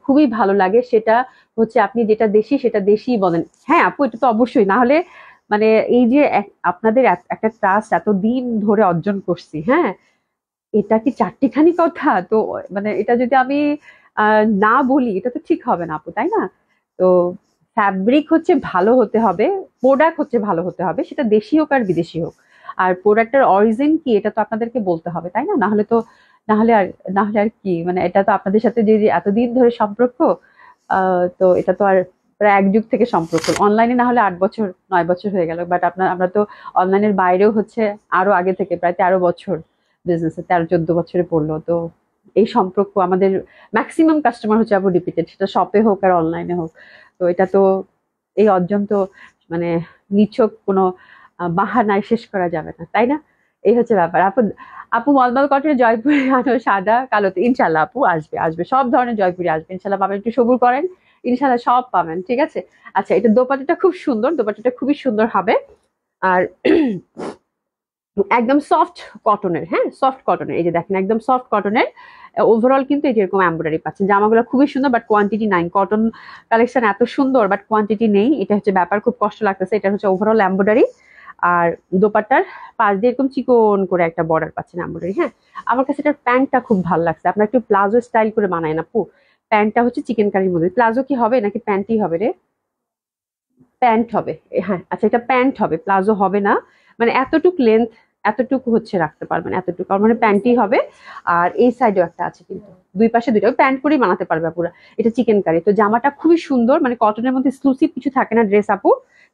খুবই ভালো লাগে, সেটা হচ্ছে আপনি যেটা দেশি সেটা দেশি বলেন। হ্যাঁ আপু, এটা তো অবশ্যই, না হলে মানে এই যে আপনাদের একটা ট্রাস্ট এতদিন ধরে অর্জন করছি, হ্যাঁ, এটা কি চারটিখানি কথা? তো মানে এটা যদি আমি না বলি এটা তো ঠিক হবে না আপু, তাই না? তো ফ্যাব্রিক হচ্ছে ভালো হতে হবে, প্রোডাক্ট হচ্ছে ভালো হতে হবে, সেটা দেশি হোক আর বিদেশি হোক। আর প্রোডাক্টের অরিজিন কি এটা তো আপনাদেরকে বলতে হবে, তাই না? না হলে তো, না হলে আর, না হলে আর কি, মানে এটা তো আপনাদের সাথে যে যে এতদিন ধরে সম্পর্ক, তো এটা তো আর প্রায় এক যুগ থেকে সম্পর্ক, অনলাইনে না হলে 8 বছর 9 বছর হয়ে গেল, বাট আমরা তো অনলাইনের বাইরেও হচ্ছে আরো আগে থেকে, প্রায় 13 বছর বিজনেসে, 13-14 বছরে পড়লো। তো এই সম্পর্ক আমাদের ম্যাক্সিমাম কাস্টমার হচ্ছে আবার রিপিটেড, সেটা শপে হোক আর অনলাইনে হোক। তো এটা তো, এই অর্জন তো মানে নিছক কোনো বাহানায় শেষ করা যাবে না, তাই না? এই হচ্ছে ব্যাপার আপু। আপু মলমল কটনের জয়পুরি আনো সাদা কালোতে, ইনশাল্লাহ আপু আসবে, আসবে সব ধরনের জয়পুরি আসবে ইনশাল্লাহ, পাবেন, একটু সবুর করেন, ইনশাল্লাহ সব পাবেন, ঠিক আছে? আচ্ছা, এটা দোপাট্টাটা খুব সুন্দর, দোপাট্টাটা খুবই সুন্দর হবে। আর একদম সফট কটনের, হ্যাঁ সফট কটনের, এই যে দেখেন একদম সফট কটনের। ওভারঅল কিন্তু এই যে এরকম এমব্রয়ডারি পাচ্ছেন, জামাগুলো খুবই সুন্দর, বাট কোয়ান্টিটি নাই। কটন কালেকশন এত সুন্দর বাট কোয়ান্টিটি নেই, এটা হচ্ছে ব্যাপার, খুব কষ্ট লাগতেছে। এটা হচ্ছে ওভারঅল এমব্রয়ডারি। আর দোপাট্টার পাশ দিয়ে এরকম চিকন করে একটা বর্ডার পাচ্ছেন এমব্রয়ডারি, হ্যাঁ। আমার কাছে এটার প্যান্টটা খুব ভালো লাগছে, আপনার একটু প্লাজো স্টাইল করে বানায় না আপু? প্যান্টটা হচ্ছে চিকেন কারির মধ্যে, প্লাজো কি হবে নাকি প্যান্টই হবে রে? প্যান্ট হবে, হ্যাঁ আচ্ছা, এটা প্যান্ট হবে, প্লাজো হবে না। মানে এতটুক লেন্থ, এতটুকু হচ্ছে রাখতে পারবেন, এতটুকু, আর মানে প্যান্টই হবে। আর এই সাইডেও একটা আছে, কিন্তু দুই পাশে দুইটা প্যান্ট করেই বানাতে পারবে পুরো। এটা চিকেন কারি, তো জামাটা খুবই সুন্দর, মানে কটনের মধ্যে এক্সক্লুসিভ কিছু থাকে না ড্রেস আপু,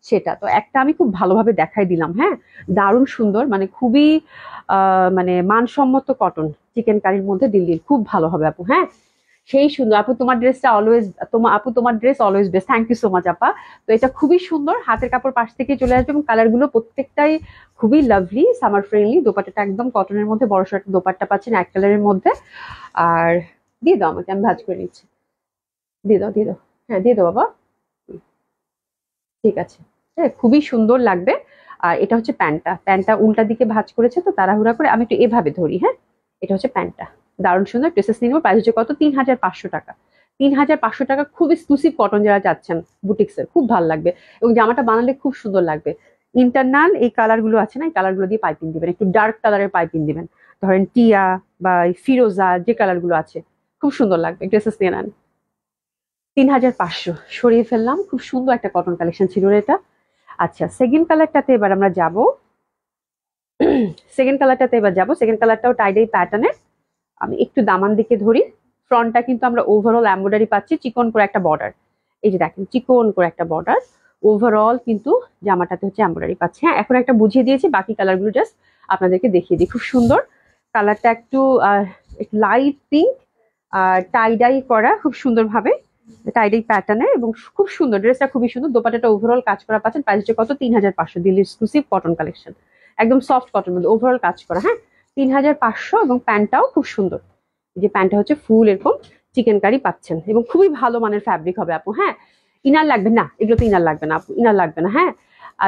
সেটা তো একটা আমি খুব ভালোভাবে দেখাই দিলাম, হ্যাঁ। দারুণ সুন্দর, মানে খুবই মানে মানসম্মত কটন, চিকেন কারির মধ্যে দিল্লির, খুব ভালো হবে আপু, হ্যাঁ। সেই সুন্দর আপু, তোমার ড্রেসটা অলওয়েজ, তোমার আপু তোমার dress always best, thank you so much আপা। তো এটা খুবই সুন্দর, হাতের কাপড় পাশ থেকে চলে আসবে, এবং কালার গুলো প্রত্যেকটাই খুবই লাভলি, সামার ফ্রেন্ডলি। দোপাট্টাটা একদম কটনের মধ্যে, বড় সড়ো একটা দোপাট্টা পাচ্ছেন এক কালারের মধ্যে। আর দিয়ে দাও আমাকে, আমি ভাঁজ করে নিচ্ছি, দিয়ে দাও, দিয়ে দাও, হ্যাঁ দিয়ে দাও বাবা। ঠিক আছে, হ্যাঁ খুবই সুন্দর লাগবে। আর এটা হচ্ছে প্যান্টটা, প্যান্টটা উল্টা দিকে ভাঁজ করেছে তো তাড়াহুড়া করে, আমি একটু এভাবে ধরি, হ্যাঁ। এটা হচ্ছে প্যান্টটা, দারুণ সুন্দর। ড্রেসেস নিয়ে নেবো, প্রাইস হচ্ছে কত, 3500 টাকা। 3500 টাকা, খুব এক্সক্লুসিভ কটন যারা চাচ্ছেন বুটিক্সের, খুব ভালো লাগবে, এবং জামাটা বানালে খুব সুন্দর লাগবে। ইন্টারনাল এই কালার গুলো আছে না, এই কালার গুলো দিয়ে পাইপিং দিবেন, একটু ডার্ক কালারের পাইপিং দিবেন, ধরেন টিয়া বা ফিরোজা, যে কালার গুলো আছে, খুব সুন্দর লাগবে। ড্রেসেস নিয়ে নেন। 3500 সরিয়ে ফেললাম, খুব সুন্দর একটা কটন কালেকশন ছিল এটা। আচ্ছা, সেকেন্ড কালারটাতে এবার আমরা যাব, সেকেন্ড কালারটাও টাইডাই প্যাটার্নের। আমি একটু দামান দিকে ধরি। ফ্রন্টটা কিন্তু আমরা ওভারঅল এমব্রয়ডারি পাচ্ছি, চিকন করে একটা বর্ডার, এই যে দেখেন চিকন করে একটা বর্ডার। ওভারঅল কিন্তু জামাটাতে হচ্ছে এমব্রয়ডারি পাচ্ছি, হ্যাঁ। এখন একটা বুঝিয়ে দিয়েছি, বাকি কালারগুলো জাস্ট আপনাদেরকে দেখিয়ে দিই। খুব সুন্দর কালারটা, একটু লাইট পিঙ্ক, আর টাইডাই করা খুব সুন্দরভাবে, টাইডাই প্যাটার্নের, এবং খুব সুন্দর ড্রেসটা, খুবই সুন্দর। দোপাট্টাটা ওভারঅল কাজ করা পাচ্ছেন, প্রাইস হচ্ছে কত, 3500, দিল্লি এক্সক্লুসিভ কটন কালেকশন, একদম সফট কটন মধ্যে ওভারঅল কাজ করা, হ্যাঁ। 3500, এবং প্যান্টটাও খুব সুন্দর, এই যে প্যান্টটা হচ্ছে ফুল এরকম চিকেন কারি পাচ্ছেন, এবং খুবই ভালো মানের ফ্যাব্রিক হবে আপু, হ্যাঁ। ইনার লাগবে না, এগুলো তো ইনার লাগবে না আপু, ইনার লাগবে না, হ্যাঁ।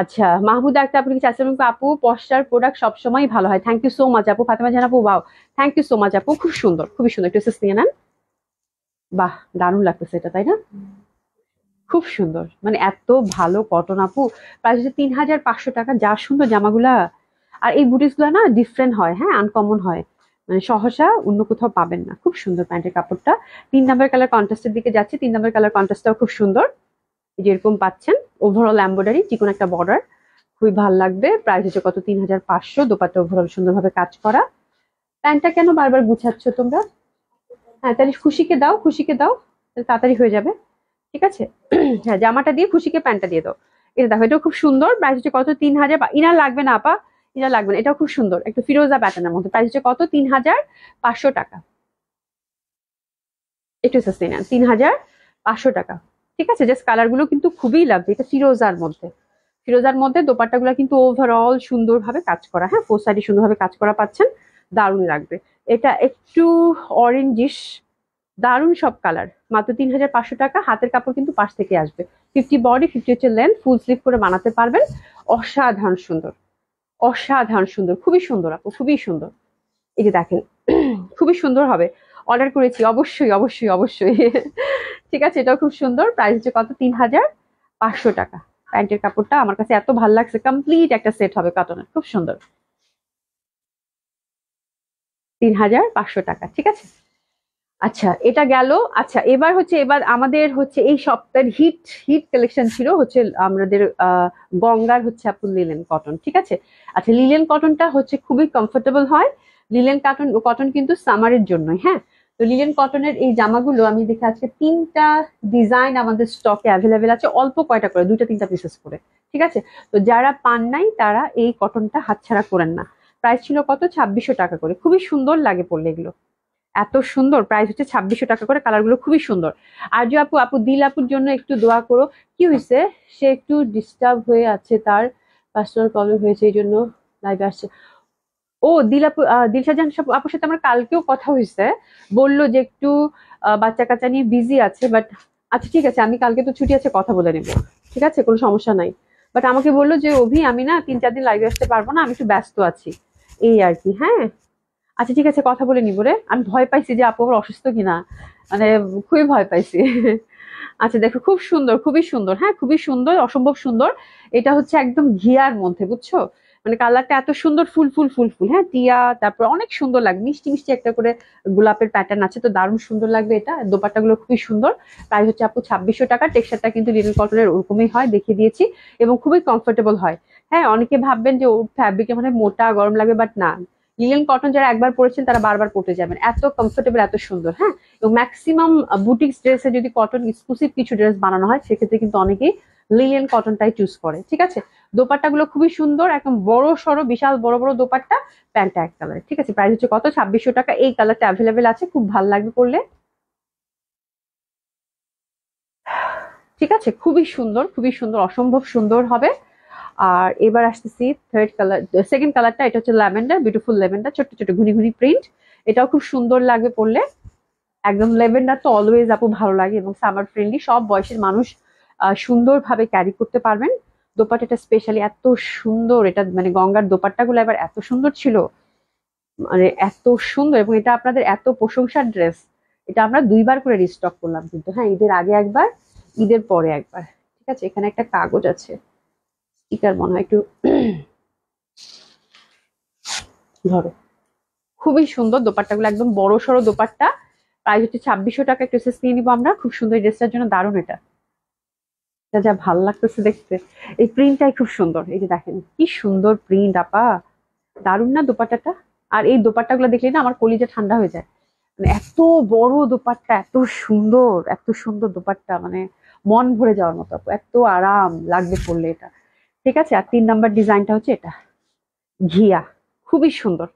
আচ্ছা, মাহমুদা একটা আপনি কি চাচ্ছেন আপু, পশ্চার প্রোডাক্ট সবসময় ভালো হয়, থ্যাংক ইউ সো মাচ আপু। ফাতেমা জান আপু, wow, thank you so much আপু, খুব সুন্দর, খুবই সুন্দর, একটু নিয়ে নেন। বাহ, দারুণ লাগতেছে এটা, তাই না? খুব সুন্দর, মানে এত ভালো কটন আপু, প্রাইস হচ্ছে 3500 টাকা, যা সুন্দর জামাগুলা। আর এই বুটিস গুলা না ডিফারেন্ট হয়, হ্যাঁ, আনকমন হয়, মানে সহসা অন্য কোথাও পাবেন না। খুব সুন্দর প্যান্টের কাপড়টা। 3 নম্বর কালার কন্ট্রাস্টের দিকে যাচ্ছে, 3 নম্বর কালার কন্ট্রাস্টটাও খুব সুন্দর, এই যে এরকম পাচ্ছেন, ওভারঅল এমব্রয়ডারি, চিকন একটা বর্ডার, খুবই ভালো লাগবে। প্রাইস হচ্ছে কত, 3500। দোপাট্টা ওভারঅল সুন্দরভাবে কাজ করা। প্যান্টটা কেন বারবার গুছাচ্ছ তোমরা? হ্যাঁ তাহলে খুশিকে দাও, খুশিকে দাও, তাহলে তাড়াতাড়ি হয়ে যাবে, ঠিক আছে? হ্যাঁ, জামাটা দিয়ে খুশিকে প্যান্টটা দিয়ে দাও। এটা দেখো, এটাও খুব সুন্দর, প্রাইস হচ্ছে কত, 3000। ইনার লাগবে না আপা, ইনার লাগবে না, এটাও খুব সুন্দর, একটু ফিরোজা প্যাটার্নের মধ্যে, প্রাইস হচ্ছে কত, 3500 টাকা। একটু সাস্টেইন, 3500 টাকা। ঠিক আছে, জাস্ট কালার গুলো কিন্তু খুবই লাগবে। এটা ফিরোজার মধ্যে দোপাট্টাগুলো কিন্তু ওভারঅল সুন্দরভাবে কাজ করা, হ্যাঁ, ফোর সাইডে সুন্দরভাবে কাজ করা পাচ্ছেন, দারুণ লাগবে। এটা একটু অরেঞ্জিশ, দারুণ সব কালার, মাত্র 3500 টাকা। হাতের কাপড় কিন্তু পাশ থেকে আসবে, 50 বডি 50 হচ্ছে লেন্থ, ফুল স্লিভ করে বানাতে পারবেন। অসাধারণ সুন্দর, অসাধারণ সুন্দর, খুবই সুন্দর আপু, খুবই সুন্দর। এই যে দেখেন, খুবই সুন্দর হবে। অর্ডার করেছি, অবশ্যই অবশ্যই অবশ্যই। ঠিক আছে, এটাও খুব সুন্দর। প্রাইস হচ্ছে কত, 3500 টাকা। প্যান্টের কাপড়টা আমার কাছে এত ভালো লাগছে, কমপ্লিট একটা সেট হবে কটনের, খুব সুন্দর। 3500 টাকা, ঠিক আছে। আচ্ছা, এটা গেল। আচ্ছা, এবার আমাদের হচ্ছে এই সপ্তাহের হিট হিট কালেকশন ছিল হচ্ছে আমাদের গঙ্গার হচ্ছে আপু লিলেন কটন, ঠিক আছে। আচ্ছা, লিলেন কটনটা হচ্ছে খুবই কমফোর্টেবল হয়। লিলেন কটন কটন কিন্তু সামারের জন্যই, হ্যাঁ। তো লিলেন কটনের এই জামাগুলো আমি দেখে আজকে 3টা ডিজাইন আমাদের স্টকে অ্যাভেলেবেল আছে, অল্প কয়টা করে, 2-3টা পিসেস করে, ঠিক আছে। তো যারা পান নাই তারা এই কটনটা হাতছাড়া করেন না। প্রাইস ছিল কত, 2600 টাকা করে। খুবই সুন্দর লাগে পরলে এগুলো, এত সুন্দর। প্রাইস হচ্ছে 2600 টাকা করে, কালার গুলো খুবই সুন্দর। আর যে আপু আপু দিল আপুর জন্য একটু দোয়া করো। কি হয়েছে, সে একটু ডিস্টার্ব হয়ে আছে, তার পার্সোনাল প্রবলেম হয়েছে, এই জন্য লাইভে আসছে। ও দিল আপু, দিলশা জাহান আপুর সাথে আমার কালকেও কথা হয়েছে, বললো যে একটু বাচ্চা কাচ্চা নিয়ে বিজি আছে, বাট আচ্ছা ঠিক আছে, আমি কালকে তো ছুটি আছে, কথা বলে নেবো, ঠিক আছে, কোনো সমস্যা নাই। বাট আমাকে বললো যে অভি আমি না 3-4 দিন লাইভে আসতে পারবো না, আমি একটু ব্যস্ত আছি, এই আর কি, হ্যাঁ। আচ্ছা ঠিক আছে, কথা বলে নিব রে। আমি ভয় পাইছি যে আপু আবার অসুস্থ কিনা, মানে খুবই ভয় পাইছি। আচ্ছা দেখো, খুব সুন্দর, খুবই সুন্দর, হ্যাঁ, খুবই সুন্দর, অসম্ভব সুন্দর। এটা হচ্ছে একদম ঘিয়ার মধ্যে, বুঝছো, মানে কালারটা এত সুন্দর, ফুল ফুল ফুল ফুল, হ্যাঁ, টিয়া, তারপর অনেক সুন্দর লাগে, মিষ্টি মিষ্টি একটা করে গোলাপের প্যাটার্ন আছে, তো দারুণ সুন্দর লাগবে এটা। দোপাট্টা গুলো খুবই সুন্দর। প্রাইস হচ্ছে আপু 2600 টাকা। টেক্সচারটা কিন্তু লিনেন কটনের ওরকমই হয়, দেখিয়ে দিয়েছি, এবং খুবই কমফোর্টেবল হয়। হ্যাঁ, অনেকে ভাববেন যে ও ফ্যাব্রিকে মানে মোটা গরম লাগবে, বাট না, লিলেন কটন যারা একবার পরেছেন তারা বারবার পরতে যাবেন, এত কমফোর্টেবল, এত সুন্দর, হ্যাঁ। এবং ম্যাক্সিমাম বুটিক্স ড্রেসে যদি কটন এক্সক্লুসিভ কিছু ড্রেস বানানো হয়, সেক্ষেত্রে কিন্তু অনেকেই লিলেন কটনটাই চুজ করে, ঠিক আছে। দোপাট্টা গুলো খুবই সুন্দর, একদম বড় সড়ো, বিশাল বড় বড় দোপাট্টা, প্যান্টটা এক কালার, ঠিক আছে। প্রাইস হচ্ছে কত, 2600 টাকা। এই কালারটা অ্যাভেলেবেল আছে, খুব ভালো লাগবে পরলে, ঠিক আছে। খুবই সুন্দর, খুবই সুন্দর, অসম্ভব সুন্দর হবে। আর এবার আসতেছি থার্ড কালার, সেকেন্ড কালারটা, এটা হচ্ছে ল্যাভেন্ডার, বিউটিফুল ল্যাভেন্ডার, ছোট ছোট ঘুনি ঘুনি প্রিন্ট। এটাও খুব সুন্দর লাগবে পরলে, একদম। ল্যাভেন্ডার তো অলওয়েজ আপু ভালো লাগে, এবং সামার ফ্রেন্ডলি, সব বয়সের মানুষ সুন্দরভাবে ক্যারি করতে পারবেন। দোপাট্টাটা স্পেশালি এত সুন্দর, এটা মানে গঙ্গার দোপাট্টা গুলো এবার এত সুন্দর ছিল, মানে এত সুন্দর, এবং এটা আপনাদের এত প্রশংসার ড্রেস। এটা আমরা 2বার করে রিস্টক করলাম কিন্তু, হ্যাঁ, ঈদের আগে একবার, ঈদের পরে একবার, ঠিক আছে। এখানে একটা কাগজ আছে, স্টিকার মনে হয়, একটু ধরো। খুবই সুন্দর দোপাট্টাগুলো, একদম বড় সড়ো দোপাট্টা। প্রাইস হচ্ছে 2600 টাকা। একটু এসএস নিয়ে নিবো আমরা, খুব সুন্দর, ড্রেসটার জন্য দারুণ এটা। এটা যা ভালো লাগতেছে দেখতে, এই প্রিন্টটাই খুব সুন্দর। এই যে দেখেন কি সুন্দর প্রিন্ট আপা, দারুণ না দোপাট্টাটা। আর এই দোপাট্টাগুলো দেখলে না আমার কলিজা ঠান্ডা হয়ে যায়, মানে এত বড় দোপাট্টা, এত সুন্দর, এত সুন্দর দোপাট্টা, মানে মন ভরে যাওয়ার মতো আপু, এত আরাম লাগবে পরলে এটা, ঠিক আছে। আর 3 নাম্বার ডিজাইনটা হচ্ছে এটা, ঘিয়া, খুবই সুন্দর।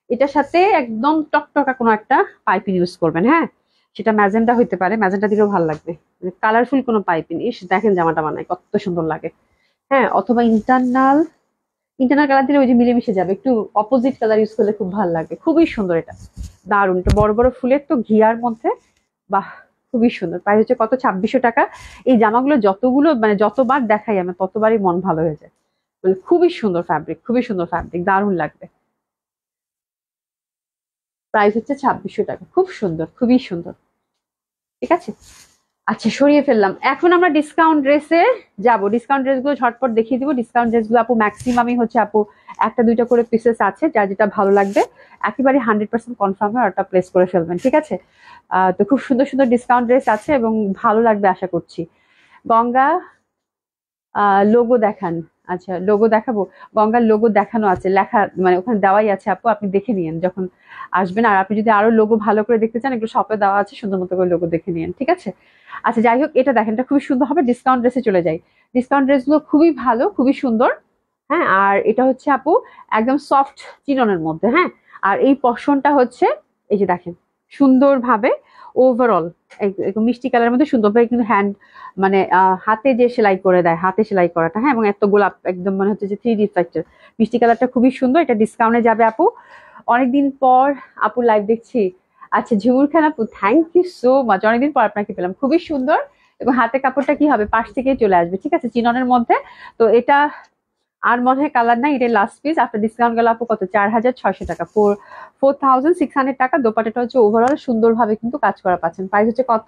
এটার সাথে একদম টকটকা কোনো একটা পাইপিং ইউজ করবেন, হ্যাঁ, সেটা ম্যাজেন্টা হইতে পারে, ম্যাজেন্টা দিলেও ভালো লাগবে, মানে কালারফুল কোনো পাইপিং। ইস দেখেন জামাটা বানায় কত সুন্দর লাগে, হ্যাঁ। অথবা ইন্টারনাল ইন্টারনাল কালার দিলে ওই যে মিলেমিশে যাবে, একটু অপোজিট কালার ইউজ করলে খুব ভালো লাগবে, খুবই সুন্দর এটা, দারুণ। এটা বড় বড় ফুলের তো ঘিয়ার মধ্যে, বাহ, খুবই সুন্দর। প্রাইস হচ্ছে কত, 2600 টাকা। এই জামাগুলো যতগুলো মানে যতবার দেখাই আমার, ততবারই মন ভালো হয়ে যায়, মানে খুবই সুন্দর ফ্যাব্রিক, খুবই সুন্দর ফ্যাব্রিক, দারুণ লাগবে। প্রাইস হচ্ছে 2600 টাকা, খুব সুন্দর, খুবই সুন্দর, ঠিক আছে। আচ্ছা, সরিয়ে ফেললাম। এখন আমরা ডিসকাউন্ট ড্রেসে যাব, ডিসকাউন্ট ড্রেসগুলো ঝটপট দেখিয়ে দিব। ডিসকাউন্ট ড্রেসগুলো আপু ম্যাক্সিমামই হচ্ছে আপু 1-2টা করে পিসেস আছে, যার যেটা ভালো লাগবে একেবারে 100% কনফার্ম হয় ওটা প্লেস করে ফেলবেন, ঠিক আছে। তো খুব সুন্দর সুন্দর ডিসকাউন্ট ড্রেস আছে, এবং ভালো লাগবে আশা করছি। গঙ্গা লোগো দেখান, আচ্ছা লোগো দেখাবো। গঙ্গার লোগো দেখানো আছে, লেখা মানে ওখানে দেওয়াই আছে আপু, আপনি দেখে নিন যখন আসবেন। আর আপনি যদি আরো লোগো ভালো করে দেখতে চান, একটু শপে দেওয়া আছে, সুন্দর মতো করে লোগো দেখে নিন, ঠিক আছে। আচ্ছা যাই হোক, এটা দেখেন, এটা খুবই সুন্দর হবে। ডিসকাউন্ট ড্রেসে চলে যাই। ডিসকাউন্ট ড্রেসগুলো খুবই ভালো, খুবই সুন্দর, হ্যাঁ। আর এটা হচ্ছে আপু একদম সফট চিননের মধ্যে, হ্যাঁ। আর এই পশনটা হচ্ছে, এই যে দেখেন, সুন্দরভাবে ওভারঅল মিষ্টি কালারের মধ্যে সুন্দরভাবে কিন্তু হ্যান্ড মানে হাতে যে সেলাই করে দেয়, হাতে সেলাই করাটা, হ্যাঁ, এবং এত গোলাপ একদম মানে হচ্ছে যে 3D ইফেক্টের মিষ্টি কালারটা খুবই সুন্দর। এটা ডিসকাউন্টে যাবে আপু, অনেকদিন পর আপুর লাইভ দেখছি। আচ্ছা ঝুমুর খান আপু, থ্যাংক ইউ সো মাচ, অনেকদিন পর আপনাকে পেলাম, খুবই সুন্দর। এবং হাতে কাপড়টা কি হবে, পাশ থেকেই চলে আসবে, ঠিক আছে, চিননের মধ্যে। তো এটা আর মনে হয় কালার নাই, এটা লাস্ট পিস। আপনার ডিসকাউন্ট গেল আপু কত, 4600 টাকা, 4600 টাকা। দোপাটাটা হচ্ছে ওভারঅল সুন্দরভাবে কিন্তু কাজ করা পাচ্ছেন। প্রাইস হচ্ছে কত,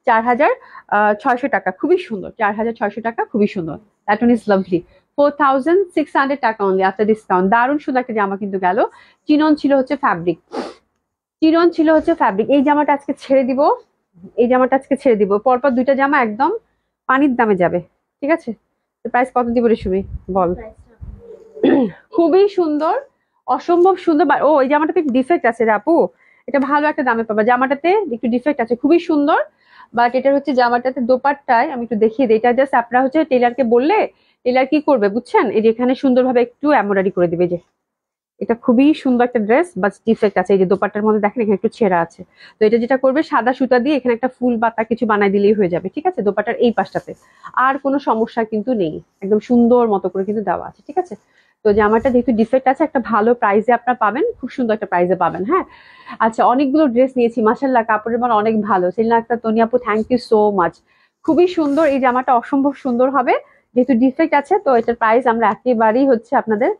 4600 টাকা, খুবই সুন্দর, 4600 টাকা, খুবই সুন্দর। That one is lovely. 4600 টাকা অনলি আফটার ডিসকাউন্ট। দারুণ সুন্দর একটা জামা কিন্তু গেল। চিনন ছিল হচ্ছে ফ্যাব্রিক, চিনন ছিল হচ্ছে ফ্যাব্রিক। এই জামাটা আজকে ছেড়ে দিব, এই জামাটা আজকে ছেড়ে দিব। পরপর দুইটা জামা একদম পানির দামে যাবে, ঠিক আছে। প্রাইস কত দিব রে সুমি, বল। খুবই সুন্দর, অসম্ভব সুন্দর। ও এই জামাটাতে একটু ডিফেক্ট আছে রে আপু, এটা ভালো একটা দামে পাবা। জামাটাতে একটু ডিফেক্ট আছে, খুবই সুন্দর। বাট এটা হচ্ছে জামাটাতে দোপাট্টায় আমি একটু দেখিয়ে দিই। এটা জাস্ট আপনারা হচ্ছে টেলারকে বললে, টেলার কি করবে বুঝছেন, এই যে এখানে সুন্দরভাবে একটু এমব্রয়ডারি করে দিবে। যে এটা খুবই সুন্দর একটা ড্রেস, বাট ডিফেক্ট আছে। এই যে দোপাট্টার মধ্যে দেখেন এখানে একটু ছেঁড়া আছে। তো এটা যেটা করবে, সাদা সুতা দিয়ে এখানে একটা ফুল বাতা কিছু বানাই দিলেই হয়ে যাবে, ঠিক আছে, দোপাট্টার এই পাশটাতে। আর কোনো সমস্যা কিন্তু নেই, একদম সুন্দর মতো করে কিন্তু দেওয়া আছে, ঠিক আছে। তো জামাটা যেহেতু ডিফেক্ট আছে, একটা ভালো প্রাইসে আপনারা পাবেন, খুব সুন্দর একটা প্রাইসে পাবেন, হ্যাঁ। আচ্ছা অনেকগুলো ড্রেস নিয়েছি, মাশাআল্লাহ, কাপড়ের মান অনেক ভালো। সেলিনা আক্তার, তনি আপু, থ্যাংক ইউ সো মাচ। খুবই সুন্দর, এই জামাটা অসম্ভব সুন্দর হবে। যেহেতু ডিফেক্ট আছে, তো এটার প্রাইস আমরা একেবারেই হচ্ছে আপনাদের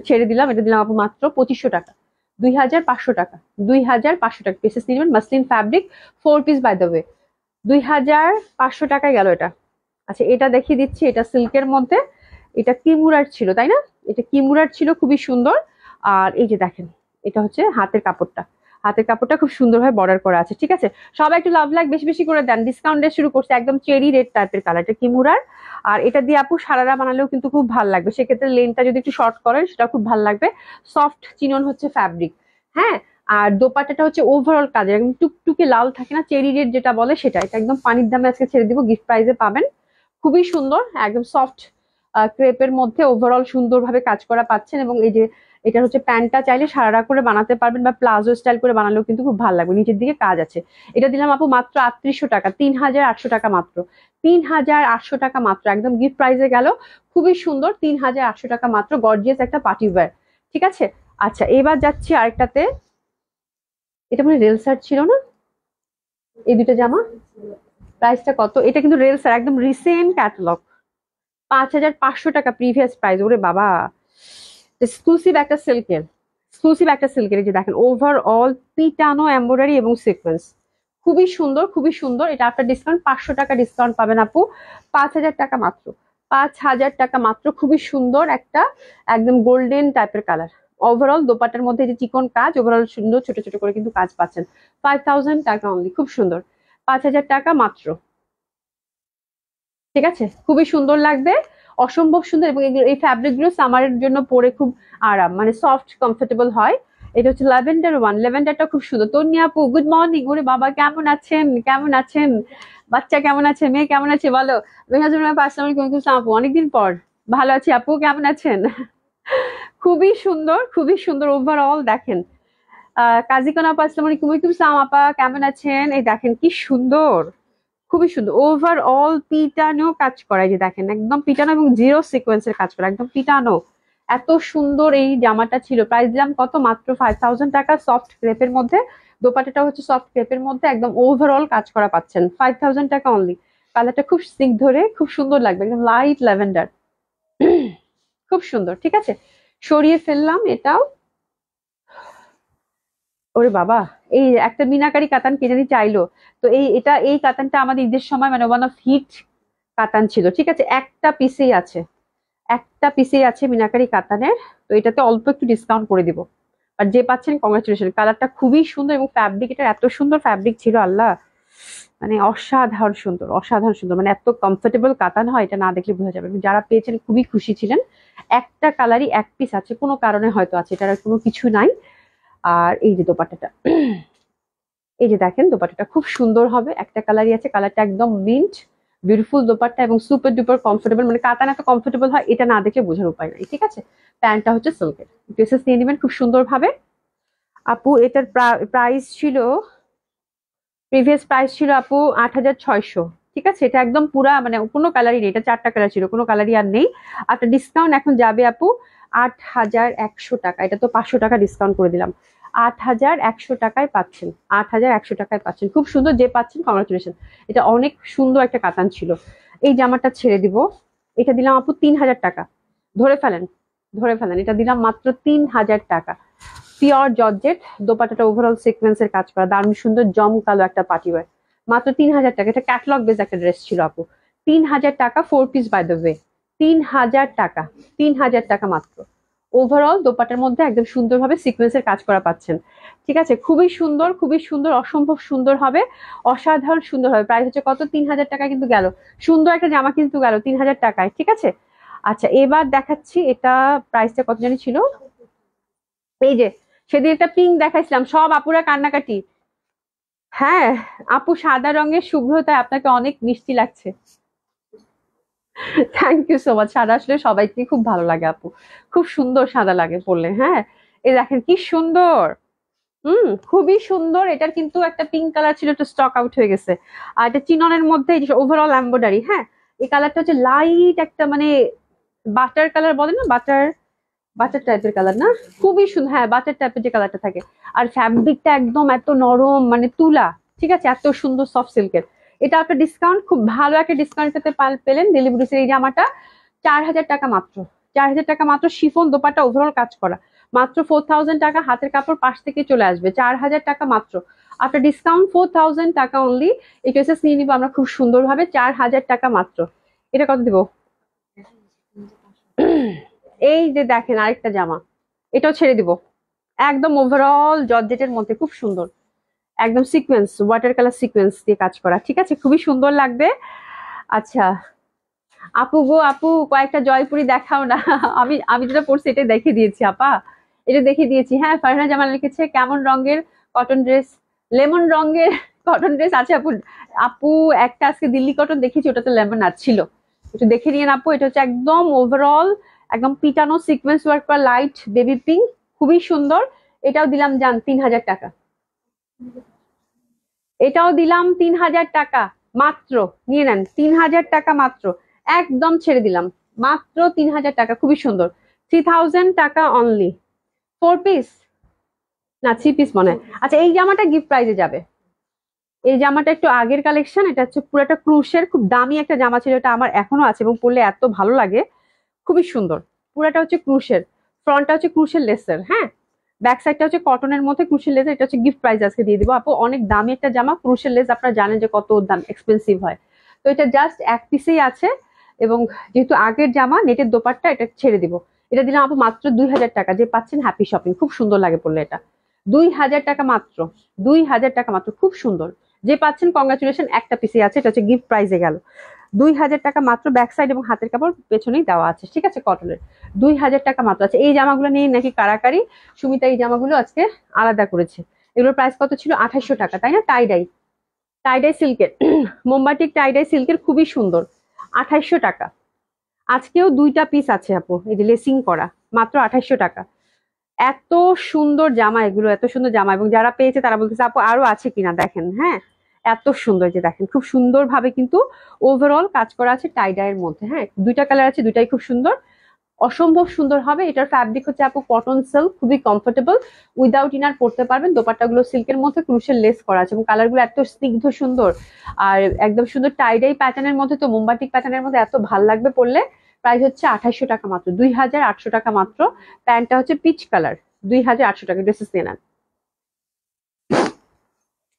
ছেড়ে দিলাম। এটা দিলাম আপু মাত্র 2500 টাকা, 2500 টাকা, 2500 টাকা। পিসেস নিবেন, muslin fabric, 4 piece by the way, 2500 টাকায় গেল এটা। আচ্ছা এটা দেখিয়ে দিচ্ছি, এটা সিল্কের মধ্যে, এটা কিমুরার ছিল তাই না, এটা কিমুরার ছিল, খুবই সুন্দর। আর এই যে দেখেন, এটা হচ্ছে হাতের কাপড়টা, হাতের কাপড়টা খুব সুন্দরভাবে বর্ডার করা আছে, ঠিক আছে। সবাই একটু লাভ লাইক বেশি বেশি করে দেন, ডিসকাউন্ট শুরু করছে, একদম চেরি রেড টাইপের কালার, এটা কিমুরার। আর এটা দিয়ে আপু সারারা বানালেও কিন্তু খুব ভালো লাগবে, সেক্ষেত্রে লেনটা যদি একটু শর্ট করেন সেটা খুব ভালো লাগবে। সফট চিনন হচ্ছে ফ্যাব্রিক, হ্যাঁ। আর দোপাট্টাটা হচ্ছে ওভারঅল কাজের, একদম টুকটুকে লাল থাকে না, চেরি রেড যেটা বলে সেটা। এটা একদম পানির দামে আজকে ছেড়ে দিব, গিফট প্রাইজে পাবেন। খুবই সুন্দর, একদম সফট ক্রেপের মধ্যে ওভারঅল সুন্দরভাবে কাজ করা পাচ্ছেন। এবং এই যে এটা হচ্ছে প্যান্টটা চাইলে সারারা করে বানাতে পারবেন, বা প্লাজো স্টাইল করে বানালেও কিন্তু খুব ভালো লাগবে, নিচের দিকে কাজ আছে। এটা দিলাম আপু মাত্র 3800 টাকা, 3800 টাকা মাত্র, 3800 টাকা মাত্র, একদম গিফট প্রাইজে গেল। খুবই সুন্দর, 3800 টাকা মাত্র, গর্জিয়াস একটা পার্টি ওয়্যার, ঠিক আছে। আচ্ছা এবার যাচ্ছি আরেকটাতে, এটা মানে রেল সার্ট ছিল না, এই দুটো জামা প্রাইসটা কত, এটা কিন্তু রেল সার্ট, একদম রিসেন্ট ক্যাটালগ, 5500 টাকা প্রিভিয়াস প্রাইস। ওরে বাবা, এক্সক্লুসিভ একটা সিল্কের, এক্সক্লুসিভ একটা সিল্কের, এই যে দেখেন ওভারঅল পিটানো এমব্রয়ডারি এবং সিকোয়েন্স, খুবই সুন্দর, খুবই সুন্দর। এটা আপনার ডিসকাউন্ট 500 টাকা ডিসকাউন্ট পাবেন আপু, 5000 টাকা মাত্র, 5000 টাকা মাত্র। খুবই সুন্দর একটা একদম গোল্ডেন টাইপের কালার। ওভারঅল দোপাট্টার মধ্যে যে চিকন কাজ, ওভারঅল সুন্দর ছোট ছোট করে কিন্তু কাজ পাচ্ছেন। 5000 টাকা অনলি, খুব সুন্দর, 5000 টাকা মাত্র, ঠিক আছে। খুবই সুন্দর লাগবে, অসম্ভব সুন্দর। এবং এই ফ্যাব্রিক গুলো সামারের জন্য পরে খুব আরাম, মানে সফট কমফোর্টেবল হয়। এটা হচ্ছে ল্যাভেন্ডার ওয়ান, ল্যাভেন্ডারটা খুব সুন্দর। তন্নি আপু গুড মর্নিং, ওরে বাবা কেমন আছেন, কেমন আছেন, বাচ্চা কেমন আছে, মেয়ে কেমন আছে বলো। আসসালামু আলাইকুম আপু, অনেকদিন পর। ভালো আছি আপু, কেমন আছেন? খুবই সুন্দর, খুবই সুন্দর ওভারঅল দেখেন। কাজী কোন আপা, আসসালামু আলাইকুম। ওয়ালাইকুম সালাম আপা, কেমন আছেন? এই দেখেন কি সুন্দর, খুবই সুন্দর ওভারঅল পিটানো কাজ করা, এই যে দেখেন একদম পিটানো এবং জিরো সিকোয়েন্সের কাজ করা, একদম পিটানো। এত সুন্দর এই জামাটা ছিল। প্রাইস দিলাম কত, মাত্র 5000 টাকা, সফট ক্রেপের মধ্যে। দোপাট্টাটা হচ্ছে সফট ক্রেপের মধ্যে, একদম ওভারঅল কাজ করা পাচ্ছেন, 5000 টাকা অনলি। কালারটা খুব সিক ধরে খুব সুন্দর লাগবে, একদম লাইট ল্যাভেন্ডার, খুব সুন্দর, ঠিক আছে। সরিয়ে ফেললাম এটাও। ওরে বাবা, এই একটা মিনাকারি কাতান কে জানি চাইলো। তো এই কাতানটা আমাদের ঈদের সময় মানে ওয়ান অফ হিট কাতান ছিল, ঠিক আছে। একটা পিসেই আছে, একটা পিসেই আছে মিনাকারি কাতানের। তো এটাতে অল্প একটু ডিসকাউন্ট করে দিব। আর যে পাচ্ছেন কংগ্রাচুলেশন। কালারটা খুবই সুন্দর এবং ফ্যাব্রিক, এটা এত সুন্দর ফ্যাব্রিক ছিল, আল্লাহ, মানে অসাধারণ সুন্দর, অসাধারণ সুন্দর, মানে এত কমফোর্টেবল কাতান হয়, এটা না দেখলে বোঝা যাবে। এবং যারা পেয়েছেন খুবই খুশি ছিলেন। একটা কালারই এক পিস আছে, কোনো কারণে হয়তো আছে, এটার আর কোনো কিছু নাই। আর এই যে দোপাট্টাটা, এই যে দেখেন দোপাট্টাটা খুব সুন্দর হবে, একটা কালারই আছে, কালারটা একদম মিন্ট, বিউটিফুল দোপাট্টা এবং সুপার ডুপার কমফোর্টেবল। মানে কাতান এত কমফোর্টেবল হয় এটা না দেখে বোঝার উপায় নাই, ঠিক আছে। প্যান্টটা হচ্ছে সিল্কের, ড্রেসেস নিয়ে নেবেন খুব সুন্দর ভাবে। আপু এটার প্রাইস ছিল, প্রিভিয়াস প্রাইস ছিল আপু 8,600। ঠিক আছে, এটা একদম পুরা মানে কোনো কালারই নেই, এটা 4টা কালার ছিল, কোনো কালারই আর নেই। একটা ডিসকাউন্ট এখন যাবে আপু 8,100 টাকা, এটা তো 500 টাকা ডিসকাউন্ট করে দিলাম। 8,100 টাকায় পাচ্ছেন, 8,100 টাকায় পাচ্ছেন, খুব সুন্দর। যে পাচ্ছেন কংগ্রাচুলেশন। এটা অনেক সুন্দর একটা কাতান ছিল। এই জামাটা ছেড়ে দিব, এটা দিলাম আপু 3,000 টাকা। ধরে ফেলেন, ধরে ফেলেন, এটা দিলাম মাত্র 3,000 টাকা। পিওর জর্জেট, দোপাট্টাটা ওভারঅল সিকোয়েন্সের কাজ করা, দারুণ সুন্দর জমকালো একটা পার্টি ওয়্যার, মাত্র 3,000 টাকা। এটা ক্যাটলগ বেস একটা ড্রেস ছিল আপু। 3,000 টাকা, 4 পিস বাই দ্য ওয়ে। 3,000 টাকা, 3,000 টাকা মাত্র। ওভারঅল দোপাট্টার মধ্যে একদম সুন্দরভাবে সিকোয়েন্সের কাজ করা পাচ্ছেন। ঠিক আছে, খুবই সুন্দর, খুবই সুন্দর, অসম্ভব সুন্দর হবে, অসাধারণ সুন্দর হবে। প্রাইস হচ্ছে কত? 3,000 টাকা কিন্তু গেল, সুন্দর একটা জামা কিন্তু গেল 3,000 টাকায়। ঠিক আছে, আচ্ছা এবার দেখাচ্ছি, এটা প্রাইসটা কত জানি ছিল। এই যে সেদিন একটা পিঙ্ক দেখাইছিলাম, সব আপুরা কান্নাকাটি। হ্যাঁ আপু, সাদা রঙের শুভ্রতায় আপনাকে অনেক মিষ্টি লাগছে। Thank you so much. সাদা আসলে সবাইকে খুব ভালো লাগে আপু, খুব সুন্দর সাদা লাগে পরলে। হ্যাঁ, এই দেখেন কি সুন্দর। খুবই সুন্দর। এটার কিন্তু একটা পিঙ্ক কালার ছিল, একটু স্টক আউট হয়ে গেছে। আর এটা চিননের মধ্যে ওভারঅল এম্বয়ডারি। হ্যাঁ, এই কালারটা হচ্ছে লাইট একটা মানে বাটার কালার বলে না, বাটার, বাটার টাইপের কালার না, খুবই সুন্দর। হ্যাঁ, বাটার টাইপের যে কালারটা থাকে। আর ফ্যাব্রিকটা একদম এত নরম মানে তুলা। ঠিক আছে, এত সুন্দর সফট সিল্কের। এটা একটা ডিসকাউন্ট, খুব ভালো একটা ডিসকাউন্ট পেলেন ডেলিভারিসের। এই জামাটা 4,000 টাকা মাত্র, 4,000 টাকা মাত্র। শিফন দোপাট্টা ওভারঅল কাজ করা, মাত্র 4,000 টাকা। হাতের কাপড় পাশ থেকে চলে আসবে, 4,000 টাকা মাত্র। আফটার ডিসকাউন্ট 4,000 টাকা অনলি। এই ড্রেসেস নিয়ে নিবো আমরা খুব সুন্দরভাবে, 4,000 টাকা মাত্র। এটা কত দিব? এই যে দেখেন আরেকটা জামা, এটাও ছেড়ে দিব। একদম ওভারঅল জর্জেটের মধ্যে খুব সুন্দর, একদম সিকোয়েন্স, ওয়াটার কালার সিকোয়েন্স দিয়ে কাজ করা। ঠিক আছে, খুবই সুন্দর লাগবে। আচ্ছা আপু গো, আপু কয়েকটা জয়পুরি দেখাও না। আমি আমি যেটা পড়ছি এটা দেখিয়ে দিয়েছি আপা, এটা দেখিয়ে দিয়েছি। হ্যাঁ, ফারহানা জামান লিখেছে কেমন রঙের কটন ড্রেস? লেমন রঙের কটন ড্রেস আছে আপু। আপু একটা আজকে দিল্লি কটন দেখেছি, ওটাতে লেমন ছিল, একটু দেখে নিন আপু। এটা হচ্ছে একদম ওভারঅল একদম পিটানো সিকোয়েন্স ওয়ার্ক করা লাইট বেবি পিঙ্ক, খুবই সুন্দর। এটাও দিলাম জান 3,000 টাকা, এটাও দিলাম 3,000 টাকা মাত্র। নিয়ে নেন, 3,000 টাকা মাত্র, একদম ছেড়ে দিলাম, মাত্র 3,000 টাকা, খুবই সুন্দর। 3,000 টাকা অনলি। 4 পিস না 3 পিস মনে হয়। আচ্ছা এই জামাটা গিফট প্রাইজে যাবে। এই জামাটা একটু আগের কালেকশন, এটা হচ্ছে পুরোটা ক্রুশের, খুব দামি একটা জামা ছিল, এটা আমার এখনো আছে এবং পরলে এত ভালো লাগে, খুবই সুন্দর। পুরাটা হচ্ছে ক্রুশের, ফ্রন্টটা হচ্ছে ক্রুশের লেসের। হ্যাঁ, ব্যাক সাইডটা হচ্ছে কটনের মধ্যে ক্রুশের লেস। এটা হচ্ছে গিফট প্রাইস আজকে দিয়ে দিব আপু। অনেক দামি একটা জামা, ক্রুশের লেস আপনারা জানেন যে কত দাম, এক্সপেন্সিভ হয়। তো এটা জাস্ট 1 পিসেই আছে। এবং যেহেতু আগের জামা, নেটের দোপাট্টা, এটা ছেড়ে দিব। এটা দিলাম আপু মাত্র 2,000 টাকা। যে পাচ্ছেন হ্যাপি শপিং, খুব সুন্দর লাগে পড়লে এটা। 2,000 টাকা মাত্র, 2,000 টাকা মাত্র, খুব সুন্দর। যে পাচ্ছেন কংগ্রাচুলেশন, একটা পিসে আছে, এটা হচ্ছে গিফট প্রাইজে গেল। 2,000 টাকা মাত্র, ব্যাক সাইড এবং হাতের কাপড় পেছনেই দেওয়া আছে। ঠিক আছে, কটনের। 2,000 টাকা মাত্র আছে। এই জামাগুলো নিয়ে নাকি কারাকারি, সুমিতা এই জামাগুলো আজকে আলাদা করেছে। এগুলোর প্রাইস কত ছিল? 2,800 টাকা, তাই না? টাইডাই, টাইডাই সিল্কের, মোমবাটিক টাইডাই সিল্কের, খুবই সুন্দর। 2,800 টাকা। আজকেও 2টা পিস আছে আপু, এই যে লেসিং করা, মাত্র 2,800 টাকা। এত সুন্দর জামা এগুলো, এত সুন্দর জামা। এবং যারা পেয়েছে তারা বলতেছে আপু আরো আছে কিনা দেখেন। হ্যাঁ, এত সুন্দর, যে দেখেন খুব সুন্দর ভাবে কিন্তু ওভারঅল কাজ করা আছে টাইডাইয়ের মধ্যে। হ্যাঁ, 2টা কালার আছে, 2টাই খুব সুন্দর, অসম্ভব সুন্দর হবে। এটার ফ্যাব্রিক হচ্ছে আপু কটন সিল্ক, খুবই কমফোর্টেবল, উইদাউট ইনার পরতে পারবেন। দোপাট্টাগুলো সিল্কের মধ্যে ক্রুশের লেস করা আছে এবং কালারগুলো এত স্নিগ্ধ সুন্দর। আর একদম সুন্দর টাইডাই প্যাটার্নের মধ্যে, তো মোমবাটিক প্যাটার্নের মধ্যে এত ভাল লাগবে পরলে। প্রাইস হচ্ছে 2,800 টাকা মাত্র, 2,800 টাকা মাত্র। প্যান্টটা হচ্ছে পিচ কালার, 2,800 টাকা। ড্রেসেস নিয়ে নেন।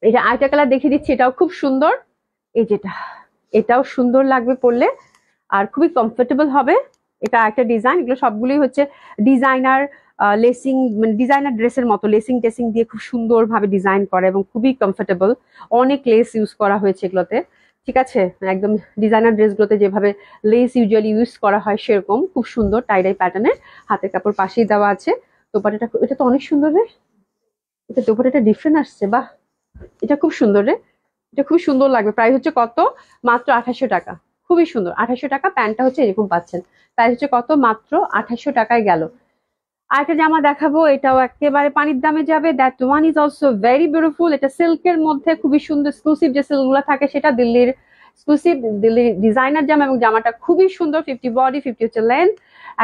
এটা আরেকটা কালার দেখিয়ে দিচ্ছি, এটাও খুব সুন্দর। এই যেটা, এটাও সুন্দর লাগবে পরলে, আর খুবই কমফোর্টেবল হবে। এটা একটা ডিজাইন, এগুলো সবগুলোই হচ্ছে ডিজাইনার লেসিং, মানে ডিজাইনার ড্রেসের মতো লেসিং টেসিং দিয়ে খুব সুন্দর ভাবে ডিজাইন করা এবং খুবই কমফোর্টেবল। অনেক লেস ইউজ করা হয়েছে এগুলোতে। ঠিক আছে, একদম ডিজাইনার ড্রেসগুলোতে যেভাবে লেস ইউজুয়ালি ইউজ করা হয় সেরকম খুব সুন্দর টাইডাই প্যাটার্নের। হাতের কাপড় পাশেই দেওয়া আছে। দোপাট্টাটা, এটা তো অনেক সুন্দর রে, এটা দোপাট্টাটা ডিফারেন্ট আসছে, বাহ, এটা খুব সুন্দর রে, এটা খুব সুন্দর লাগবে। প্রাইস হচ্ছে কত? মাত্র 2,800 টাকা, খুবই সুন্দর। 2,800 টাকা। প্যান্টটা হচ্ছে এরকম পাচ্ছেন। প্রাইস হচ্ছে কত? মাত্র 2,800 টাকায় গেল। আরেকটা জামা দেখাবো, এটাও একেবারে পানির দামে যাবে। That one is also very beautiful. এটা সিল্কের মধ্যে খুবই সুন্দর এক্সক্লুসিভ যে সিল্ক গুলো থাকে, সেটা দিল্লির এক্সক্লুসিভ, দিল্লির ডিজাইনার জামা, এবং জামাটা খুবই সুন্দর। 50 বডি, 50 হচ্ছে লেন্থ।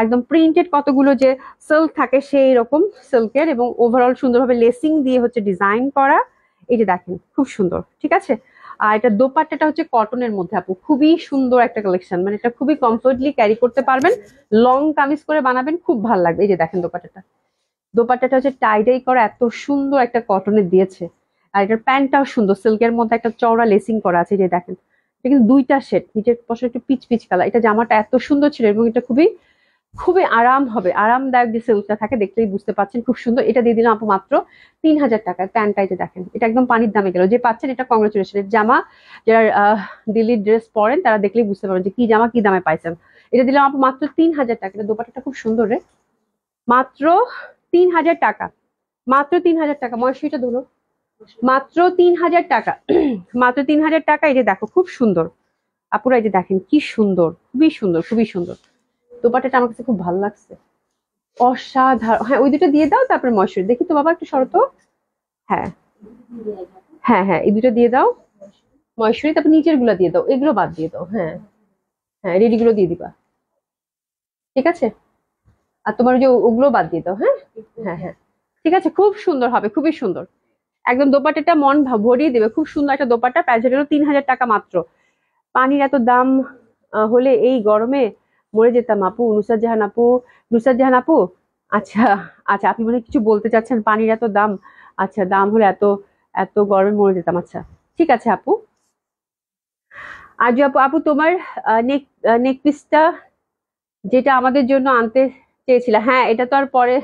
একদম প্রিন্টেড কতগুলো যে সিল্ক থাকে সেই রকম সিল্কের, এবং ওভারঅল সুন্দরভাবে লেসিং দিয়ে হচ্ছে ডিজাইন করা। এই যে দেখেন খুব সুন্দর, ঠিক আছে। আর এটা দোপাট্টাটা হচ্ছে কটনের মধ্যে আপু, খুবই সুন্দর একটা কালেকশন, মানে এটা খুবই কমফোর্টলি ক্যারি করতে পারবেন, লং কামিজ করে বানাবেন, খুব ভালো লাগবে। এই যে দেখেন দোপাট্টাটা, দোপাট্টাটা হচ্ছে টাইডাই করা, এত সুন্দর একটা কটনের দিয়েছে। আর এটার প্যান্টটাও সুন্দর, সিল্কের মধ্যে একটা চওড়া লেসিং করা আছে। এই যে দেখেন, এটা কিন্তু দুইটা শেড, নিচের পাশে একটু পিচ পিচ কালার। এটা জামাটা এত সুন্দর ছিল, এবং এটা খুবই খুবই আরাম হবে, আরামদায়ক যে সিল্কটা থাকে, দেখলেই বুঝতে পারছেন, খুব সুন্দর। এটা দিয়ে দিলাম আপু মাত্র 3000 টাকায়। প্যান্টটা এই যে দেখেন, এটা একদম পানির দামে গেল। যে পাচ্ছেন এটা কংগ্রেচুলেশন। জামা যারা দিল্লির ড্রেস পরেন তারা দেখলেই বুঝতে পারবেন যে কি জামা কি দামে পাইছেন। এটা দিলাম আপু মাত্র 3000 টাকা। এটা দোপাট্টাটা খুব সুন্দর রে, মাত্র 3000 টাকা, মাত্র 3000 টাকা। ময়ূরটা ধরো, মাত্র 3000 টাকা, মাত্র 3000 টাকা। এই যে দেখো খুব সুন্দর আপুরা, এই যে দেখেন কি সুন্দর, খুবই সুন্দর, খুবই সুন্দর। দোপাট্টাটা আমার কাছে খুব ভালো লাগছে, অসাধারণ। হ্যাঁ ওই দুটো দিয়ে দাও, তারপরে ময়ূর দেখি তো বাবা, একটু শরত। হ্যাঁ হ্যাঁ হ্যাঁ, এই দুটো দিয়ে দাও ময়ূরী, তারপর নিচের গুলো দিয়ে দাও, এগুলো বাদ দিয়ে দাও। হ্যাঁ হ্যাঁ, রেডি গুলো দিয়ে দিবা, ঠিক আছে। আর তোমার ওই যে ওগুলো বাদ দিয়ে দাও। হ্যাঁ হ্যাঁ হ্যাঁ, ঠিক আছে, খুব সুন্দর হবে, খুবই সুন্দর। একদম দোপাট্টাটা মন ভরিয়ে দেবে, খুব সুন্দর একটা দোপাট্টা। প্রাইস হলো 3000 টাকা মাত্র। পানির এত দাম হলে এই গরমে মরে যেতাম আপু। নুসরাত জাহান আপু, নুসরাত জাহান আপু, আচ্ছা আচ্ছা, আপনি মনে হয় কিছু বলতে চাচ্ছেন, পানির এত দাম, আচ্ছা দাম হলে এত এত গরমে মরে যেতাম, আচ্ছা ঠিক আছে আপু। আর যে আপু, আপু তোমার নেক নেক পিসটা যেটা আমাদের জন্য আনতে চেয়েছিলা, হ্যাঁ এটা তো আর পরে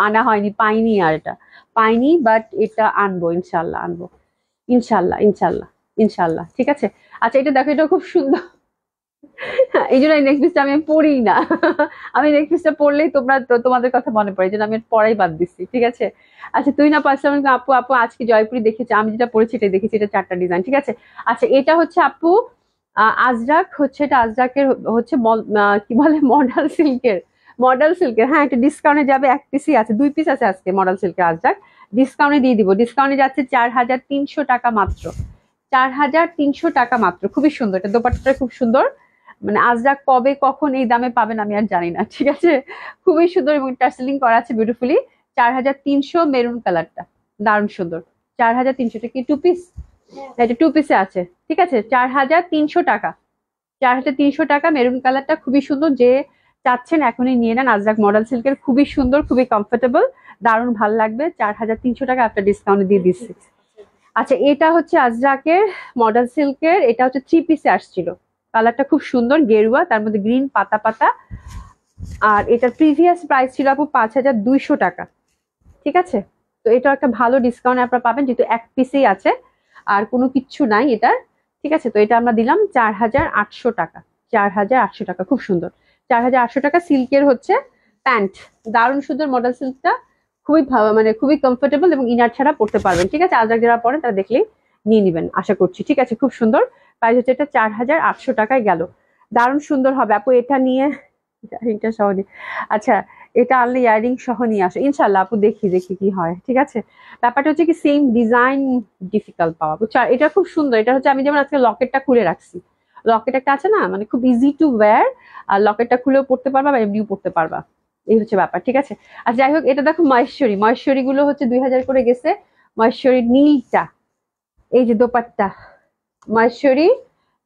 আনা হয়নি, পাইনি, আর এটা পাইনি, বাট এটা আনবো ইনশাল্লাহ, আনবো ইনশাল্লাহ, ইনশাল্লাহ, ইনশাল্লাহ, ঠিক আছে। আচ্ছা এটা দেখো, এটা খুব সুন্দর। এই জন্য নেক্সট পিসটা আমি পড়ি না। আমি নেক্সট পিসটা পড়লেই তোমরা তোমাদের কথা মনে পড়ে, এই জন্য আমি পড়াই বাদ দিচ্ছি, ঠিক আছে। আচ্ছা তুই না পারছিলাম, আপু আপু আজকে জয়পুরি দেখেছি, আমি যেটা পড়েছি এটাই দেখেছি, এটা 4টা ডিজাইন, ঠিক আছে। আচ্ছা এটা হচ্ছে আপু আজরাক, হচ্ছে এটা আজরাকের হচ্ছে কি বলে, মডাল সিল্কের, মডাল সিল্কের। হ্যাঁ একটা ডিসকাউন্টে যাবে, এক পিসই আছে, 2 পিস আছে আজকে মডাল সিল্কের আজরাক, ডিসকাউন্টে দিয়ে দিব। ডিসকাউন্টে যাচ্ছে 4300 টাকা মাত্র, 4300 টাকা মাত্র। খুবই সুন্দর, এটা দোপাট্টাটা খুব সুন্দর। মানে আজরাক কবে কখন এই দামে পাবেন আমি আর জানি না, ঠিক আছে। খুবই সুন্দর, এবং টার্সেলিং করা আছে বিউটিফুলি। 4300, মেরুন কালারটা দারুণ সুন্দর। 4300, এটা কি 2 পিস? এটা 2 পিসে আছে, ঠিক আছে। 4300 টাকা, 4300 টাকা, মেরুন কালারটা খুবই সুন্দর। যে চাচ্ছেন এখনই নিয়ে নেন। আজরাক মডেল সিল্কের, খুবই সুন্দর, খুবই কমফোর্টেবল, দারুণ ভাল লাগবে। 4300 টাকা আপনার ডিসকাউন্ট দিয়ে দিচ্ছি। আচ্ছা এটা হচ্ছে আজরাকের মডেল সিল্কের, এটা হচ্ছে 3 পিসে আসছিল। কালারটা খুব সুন্দর, গেরুয়া, তার মধ্যে গ্রিন পাতা পাতা। আর এটার প্রিভিয়াস প্রাইস ছিল আপু 5200 টাকা, ঠিক আছে। তো এটা একটা ভালো ডিসকাউন্ট আপনারা পাবেন, যেহেতু 1 পিসেই আছে আর কোনো কিচ্ছু নাই এটার, ঠিক আছে। তো এটা আমরা দিলাম 4800 টাকা, 4800 টাকা, খুব সুন্দর। 4800 টাকা। সিল্কের হচ্ছে প্যান্ট, দারুণ সুন্দর মডেল সিল্কটা, খুবই মানে খুবই কমফোর্টেবল, এবং ইনার ছাড়া পড়তে পারবেন, ঠিক আছে। আজরাক যারা পরেন তারা দেখলেই নিয়ে নিবেন আশা করছি, ঠিক আছে। খুব সুন্দর, প্রাইস হচ্ছে এটা 4800 টাকায় গেল, দারুণ সুন্দর হবে আপু। এটা নিয়ে ইয়ারিংটা সহ নিয়ে, আচ্ছা এটা আনলে ইয়ারিং সহ নিয়ে আসো ইনশাল্লাহ আপু, দেখি দেখি কি হয়, ঠিক আছে। ব্যাপারটা হচ্ছে কি, সেম ডিজাইন ডিফিকাল্ট পাওয়া, বুঝছো। আর এটা খুব সুন্দর, এটা হচ্ছে আমি যেমন আজকে লকেটটা খুলে রাখছি, লকেট একটা আছে না, মানে খুব ইজি টু ওয়্যার, আর লকেটটা খুলেও পড়তে পারবা বা এমনিও পড়তে পারবা, এই হচ্ছে ব্যাপার, ঠিক আছে। আর যাই হোক, এটা দেখো মহেশ্বরী, মহেশ্বরী গুলো হচ্ছে 2000 করে গেছে। মহেশ্বরীর নীলটা, এই যে দোপাট্টা মহেশ্বরী,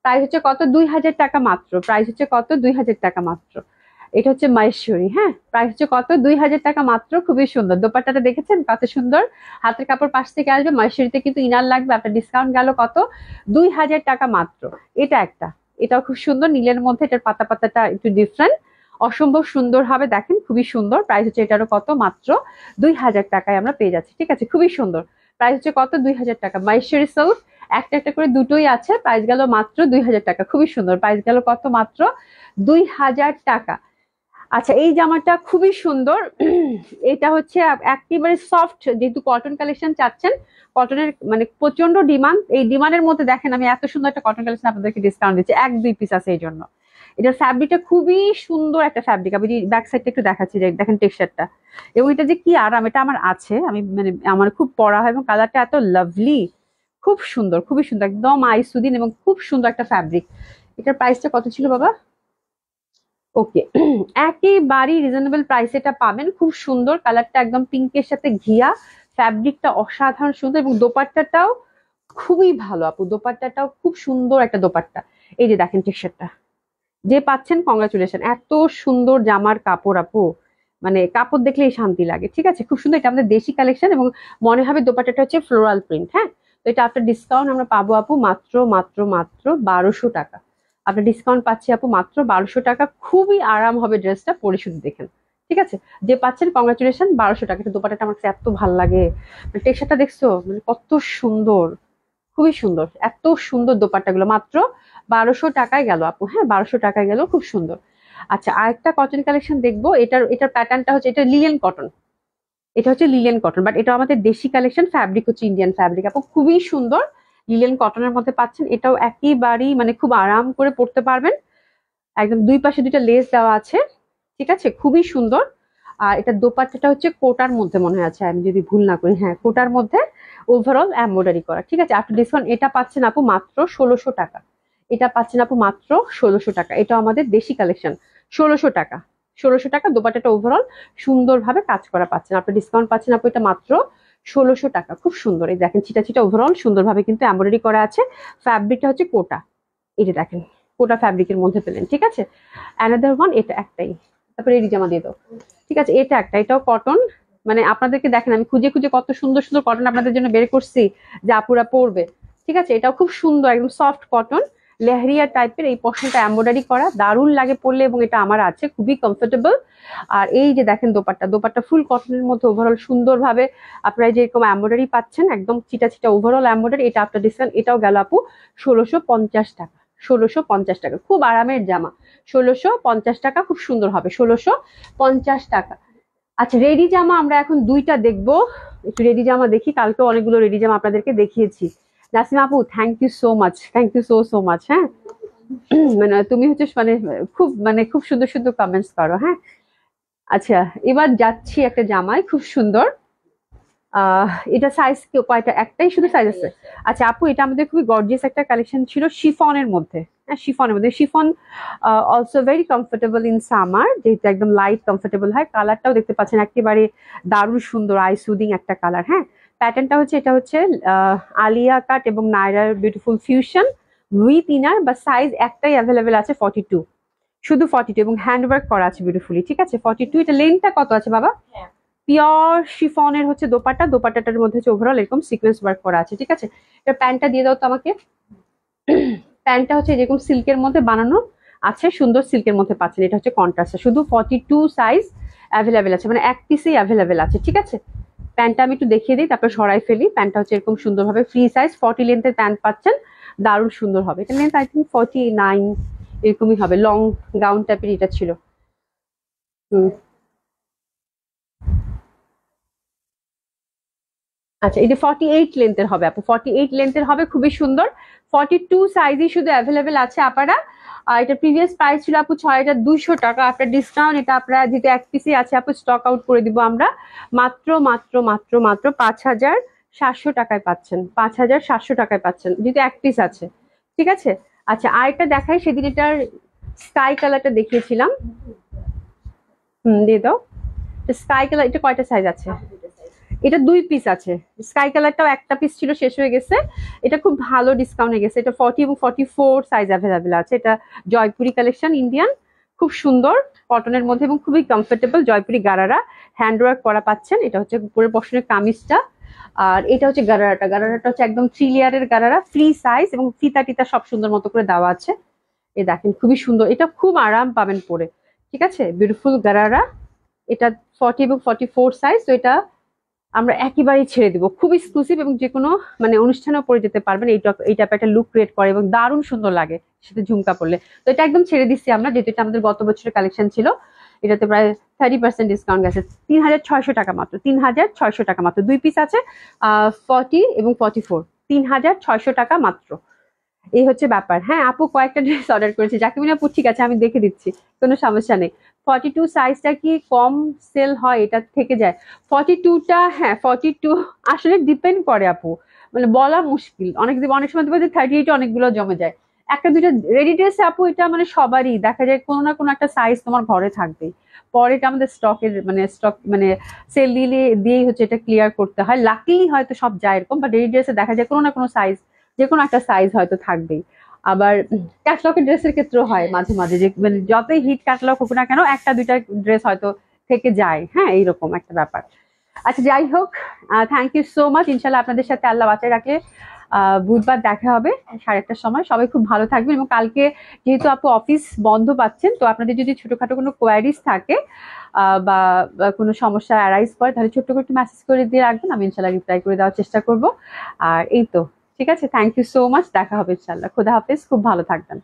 প্রাইস হচ্ছে কত, 2000 টাকা মাত্র। প্রাইস হচ্ছে কত, 2000 টাকা মাত্র। এটা হচ্ছে মহেশ্বরী, হ্যাঁ প্রাইস হচ্ছে কত, 2000 টাকা মাত্র। খুবই সুন্দর দোপাট্টাটা, দেখেছেন কত সুন্দর, হাতের কাপড় পাশ থেকে আসবে। মহেশ্বরীতে কিন্তু ইনার লাগবে, আপনার ডিসকাউন্ট গেল কত, 2000 টাকা মাত্র। এটা একটা, এটাও খুব সুন্দর নীলের মধ্যে, এটার পাতা পাতাটা একটু ডিফারেন্ট, অসম্ভব সুন্দর হবে, দেখেন খুবই সুন্দর। প্রাইস হচ্ছে এটারও কত, মাত্র 2000 টাকায় আমরা পেয়ে যাচ্ছি, ঠিক আছে। খুবই সুন্দর, প্রাইস হচ্ছে কত, 2000 টাকা। মহেশ্বরী সিল্ক, একটা একটা করে দুটোই আছে, প্রাইস গেল মাত্র 2000 টাকা। খুবই সুন্দর, প্রাইস গেল কত, মাত্র 2000 টাকা। আচ্ছা এই জামাটা খুবই সুন্দর। এটা হচ্ছে একেবারে সফট, যেহেতু কটন কালেকশন চাচ্ছেন, কটনের মানে প্রচন্ড ডিমান্ড। এই ডিমান্ডের মধ্যে দেখেন আমি এত সুন্দর একটা কটন কালেকশন আপনাদেরকে ডিসকাউন্ট দিচ্ছি, 1-2 পিস আছে এই জন্য। এটার ফ্যাব্রিকটা খুবই সুন্দর একটা ফ্যাব্রিক, আমি ব্যাক সাইডটা একটু দেখাচ্ছি, দেখেন টেক্সচারটা এবং এটা যে কি আরাম, এটা আমার আছে, আমি মানে আমার খুব পরা হয় এবং কালারটা এত লাভলি, খুব সুন্দর, খুবই সুন্দর, একদম আই সুদিন এবং খুব সুন্দর একটা ফ্যাব্রিক। এটার প্রাইসটা কত ছিল বাবা? ওকে, একেবারেই রিজনেবল প্রাইসে এটা পাবেন। খুব সুন্দর কালারটা, একদম পিঙ্কের সাথে ঘিয়া, ফ্যাব্রিকটা অসাধারণ সুন্দর এবং দোপাট্টাটাও খুবই ভালো আপু, দোপাট্টাটাও খুব সুন্দর একটা দোপাট্টা। এই যে দেখেন টি-শার্টটা, যে পাচ্ছেন কংগ্রাচুলেশন। এত সুন্দর জামার কাপড় আপু, মানে কাপড় দেখলেই শান্তি লাগে। ঠিক আছে, খুব সুন্দর, এটা আমাদের দেশি কালেকশন এবং মনে হবে দোপাট্টাটা হচ্ছে ফ্লোরাল প্রিন্ট। হ্যাঁ, তো এটা আপনার ডিসকাউন্ট আমরা পাবো আপু মাত্র মাত্র মাত্র 1200 টাকা। আপনার ডিসকাউন্ট পাচ্ছি আপু মাত্র 1200 টাকা। খুবই আরাম হবে ড্রেসটা, পরে শুধু দেখেন। ঠিক আছে, যে পাচ্ছেন কংগ্রাচুলেশন। 1200 টাকা। এটা দোপাট্টাটা আমার কাছে এত ভালো লাগে, টেক্সচারটা দেখছো মানে কত সুন্দর, খুবই সুন্দর। এত সুন্দর দোপাট্টাগুলো মাত্র 1200 টাকায় গেল আপু। হ্যাঁ, 1200 টাকায় গেল, খুব সুন্দর। আচ্ছা, আরেকটা কটন কালেকশন দেখবো। এটার প্যাটার্নটা হচ্ছে, এটা লিলেন কটন, এটা হচ্ছে লিলেন কটন, বাট এটা আমাদের দেশি কালেকশন, ফ্যাব্রিক হচ্ছে ইন্ডিয়ান ফ্যাব্রিক আপু, খুবই সুন্দর। লিলেন কটনের মধ্যে পাচ্ছেন, এটাও একেবারেই মানে খুব আরাম করে পরতে পারবেন। একদম দুই পাশে দুইটা লেস দেওয়া আছে। ঠিক আছে, খুবই সুন্দর। আর এটা দোপাট্টাটা হচ্ছে কোটার মধ্যে মনে আছে, আমি যদি ভুল না করি। হ্যাঁ, কোটার মধ্যে ওভারঅল এমব্রয়ডারি করা। ঠিক আছে, আফটার ডিসকাউন্ট এটা পাচ্ছেন আপু মাত্র 1600 টাকা। এটা পাচ্ছেন আপু মাত্র 1600 টাকা। এটা আমাদের দেশি কালেকশন, 1600 টাকা। 1600 টাকা দোপাট্টাটা ওভারঅল সুন্দরভাবে কাজ করা পাচ্ছেন। আপনার ডিসকাউন্ট পাচ্ছেন আপু এটা মাত্র 1600 টাকা। খুব সুন্দর, এই দেখেন ছিটা ছিটা ওভারঅল সুন্দরভাবে কিন্তু এমব্রয়ডারি করা আছে। ফ্যাব্রিকটা হচ্ছে কোটা, এই যে দেখেন কোটা ফ্যাব্রিকের মধ্যে পেলেন। ঠিক আছে, অ্যানাদার ওয়ান, এটা একটাই। তারপরে এই জামা দিয়ে দাও। ঠিক আছে, এটা একটা, এটাও কটন। মানে আপনাদেরকে দেখেন আমি খুঁজে খুঁজে কত সুন্দর সুন্দর কটন আপনাদের জন্য বের করছি যে আপুরা পরবে। ঠিক আছে, এটাও খুব সুন্দর, একদম সফট কটন, লেহরিয়া টাইপের। এই পশনটা এমব্রয়ডারি করা, দারুণ লাগে পরলে এবং এটা আমার আছে, খুবই কমফোর্টেবল। আর এই যে দেখেন দোপাট্টা, দোপাট্টা ফুল কটনের মধ্যে ওভারঅল সুন্দরভাবে আপনারা যেরকম এমব্রয়ডারি পাচ্ছেন, একদম চিটা চিটা ওভারঅল এমব্রয়ডারি। এটা আপনার ডিসকাউন্ট, এটাও গেল আপু 1650 টাকা। 1650 টাকা, খুব আরামের জামা। 1650 টাকা, খুব সুন্দর হবে। 1650 টাকা। আচ্ছা, রেডি জামা আমরা এখন দুইটা দেখবো। একটু রেডি জামা দেখি, কালকে অনেকগুলো রেডি জামা আপনাদেরকে দেখিয়েছি। নাসিমা আপু, thank you so much, thank you so so much. হ্যাঁ, মানে তুমি হচ্ছে খুব সুন্দর সুন্দর কমেন্টস করো। হ্যাঁ, আচ্ছা, এবার যাচ্ছি একটা জামায়, খুব সুন্দর। এটা সাইজ কয়টা? একটাই শুধু সাইজ আছে। আচ্ছা আপু, এটা আমাদের খুবই গর্জিয়াস একটা কালেকশন ছিল শিফনের মধ্যে। হ্যাঁ, শিফনের মধ্যে। Chiffon also very comfortable in summer, যেহেতু একদম লাইট কমফোর্টেবল হয়। কালারটাও দেখতে পাচ্ছেন একেবারে দারুণ সুন্দর, আই সুদিং একটা কালার। হ্যাঁ, প্যাটার্নটা হচ্ছে, এটা হচ্ছে আলিয়া কাট এবং নায়রার বিউটিফুল ফিউশন উইথ ইনার, বা সাইজ একটাই অ্যাভেলেবেল আছে 42, শুধু 42, এবং হ্যান্ডওয়ার্ক করা আছে বিউটিফুলি। ঠিক আছে, 42। এটা লেন্থটা কত আছে বাবা? পিওর শিফনের হচ্ছে দোপাট্টা, দোপাট্টাটার মধ্যে হচ্ছে ওভারঅল এরকম সিকোয়েন্স ওয়ার্ক করা আছে। ঠিক আছে, এটা প্যান্টটা দিয়ে দাও তো আমাকে। প্যান্টটা হচ্ছে যেরকম সিল্কের মধ্যে বানানো আছে, সুন্দর সিল্কের মধ্যে পাচ্ছেন। এটা হচ্ছে কন্ট্রাস্ট, শুধু 42 সাইজ অ্যাভেলেবেল আছে, মানে এক পিসেই অ্যাভেলেবেল আছে। ঠিক আছে, প্যান্টটা আমি একটু দেখিয়ে দিই, তারপর সরাই ফেলি। প্যান্টটা হচ্ছে এরকম সুন্দরভাবে ফ্রি সাইজ 40 লেন্থের প্যান্ট পাচ্ছেন, দারুণ সুন্দর হবে। এটা লেন্থ আই থিঙ্ক 49 এরকমই হবে, লং গাউন টাইপের এটা ছিল। হুম, আচ্ছা, এটা 48 লেন্থের হবে আপু, 48 লেন্থের হবে, খুবই সুন্দর। 42 সাইজই শুধু অ্যাভেলেবেল আছে আপারা। আর এটা প্রিভিয়াস প্রাইস ছিল আপু 6200 টাকা। আপনার ডিসকাউন্ট, এটা আপনারা যেটা এক পিসি আছে আপু, স্টক আউট করে দিব আমরা মাত্র মাত্র মাত্র মাত্র 5700 টাকায় পাচ্ছেন। 5700 টাকায় পাচ্ছেন, যেহেতু এক পিস আছে। ঠিক আছে, আচ্ছা আরেকটা দেখাই। সেদিন এটার স্কাই কালারটা দেখিয়েছিলাম। দিয়ে দাও। স্কাই কালার, এটা কয়টা সাইজ আছে? এটা দুই পিস আছে। স্কাই কালারটাও একটা পিস ছিল, শেষ হয়ে গেছে। এটা খুব ভালো ডিসকাউন্টে গেছে। এটা 40 এবং 44 সাইজ অ্যাভেলেবেল আছে। এটা জয়পুরি কালেকশন, ইন্ডিয়ান, খুব সুন্দর কটনের মধ্যে এবং খুবই কমফোর্টেবল। জয়পুরি গারারা হ্যান্ডওয়ার্ক করা পাচ্ছেন। এটা হচ্ছে উপরের পশনের কামিজটা, আর এটা হচ্ছে গারারাটা। গারারাটা হচ্ছে একদম 3 লেয়ারের গারারা, ফ্রি সাইজ এবং ফিতা টিতা সব সুন্দর মতো করে দেওয়া আছে। এই দেখেন, খুবই সুন্দর, এটা খুব আরাম পাবেন পরে। ঠিক আছে, বিউটিফুল গারারা। এটা 40 এবং 44 সাইজ। তো এটা আমরা একেবারেই ছেড়ে দিব, খুব এক্সক্লুসিভ এবং যে কোনো মানে অনুষ্ঠানেও পরে যেতে পারবেন। এই টাইপের একটা লুক ক্রিয়েট করে এবং দারুণ সুন্দর লাগে সেটা ঝুমকা পরলে। তো এটা একদম ছেড়ে দিচ্ছি আমরা, যেহেতু এটা আমাদের গত বছরের কালেকশন ছিল। এটাতে প্রায় 30% ডিসকাউন্ট গেছে, 3600 টাকা মাত্র। 3600 টাকা মাত্র, দুই পিস আছে, 40 এবং 44, 3600 টাকা মাত্র। এই হচ্ছে ব্যাপার। হ্যাঁ আপু কয়েকটা ড্রেস অর্ডার করেছি, জাকিমিন আপু ঠিক আছে আমি দেখে দিচ্ছি, কোনো সমস্যা নেই। 42 সাইজটা কি কম সেল হয়, এটা থেকে যায়? 42টা, হ্যাঁ 42 আসলে ডিপেন্ড করে আপু, মানে বলা মুশকিল। অনেক সময় দেখবে যে 38 অনেকগুলো জমে যায়। একটা দুইটা রেডি ড্রেস আপু এটা মানে সবারই দেখা যায় কোনো না কোনো একটা সাইজ তোমার ঘরে থাকবে, পরে এটা আমাদের স্টকের মানে স্টক মানে সেল দিয়েই হচ্ছে এটা ক্লিয়ার করতে হয়। লাকিলি হয়তো সব যায় এরকম, বা রেডি ড্রেসে দেখা যায় কোনো না কোনো সাইজ, যে কোনো একটা সাইজ হয়তো থাকবেই। আবার ক্যাটলগের ড্রেসের ক্ষেত্রেও হয় মাঝে মাঝে যে মানে যতই হিট ক্যাটলগ হোক না কেন একটা দুইটা ড্রেস হয়তো থেকে যায়, হ্যাঁ এইরকম একটা ব্যাপার। আচ্ছা যাই হোক, থ্যাংক ইউ সো মাচ। ইনশাল্লাহ আপনাদের সাথে আল্লাহ বাঁচায় রাখলে বুধবার দেখা হবে 1:30টার সময়। সবাই খুব ভালো থাকবেন, এবং কালকে যেহেতু আপু অফিস বন্ধ পাচ্ছেন, তো আপনাদের যদি ছোটখাটো কোনো কোয়ারিজ থাকে বা কোনো সমস্যা অ্যারাইজ করে, তাহলে ছোট্ট করে একটু মেসেজ করে দিয়ে রাখবেন, আমি ইনশাল্লাহ রিপ্লাই করে দেওয়ার চেষ্টা করব। আর এই তো, ঠিক আছে, থ্যাংক ইউ সো মাচ, দেখা হবে ইনশাল্লাহ। খোদা হাফেজ, খুব ভালো থাকবেন।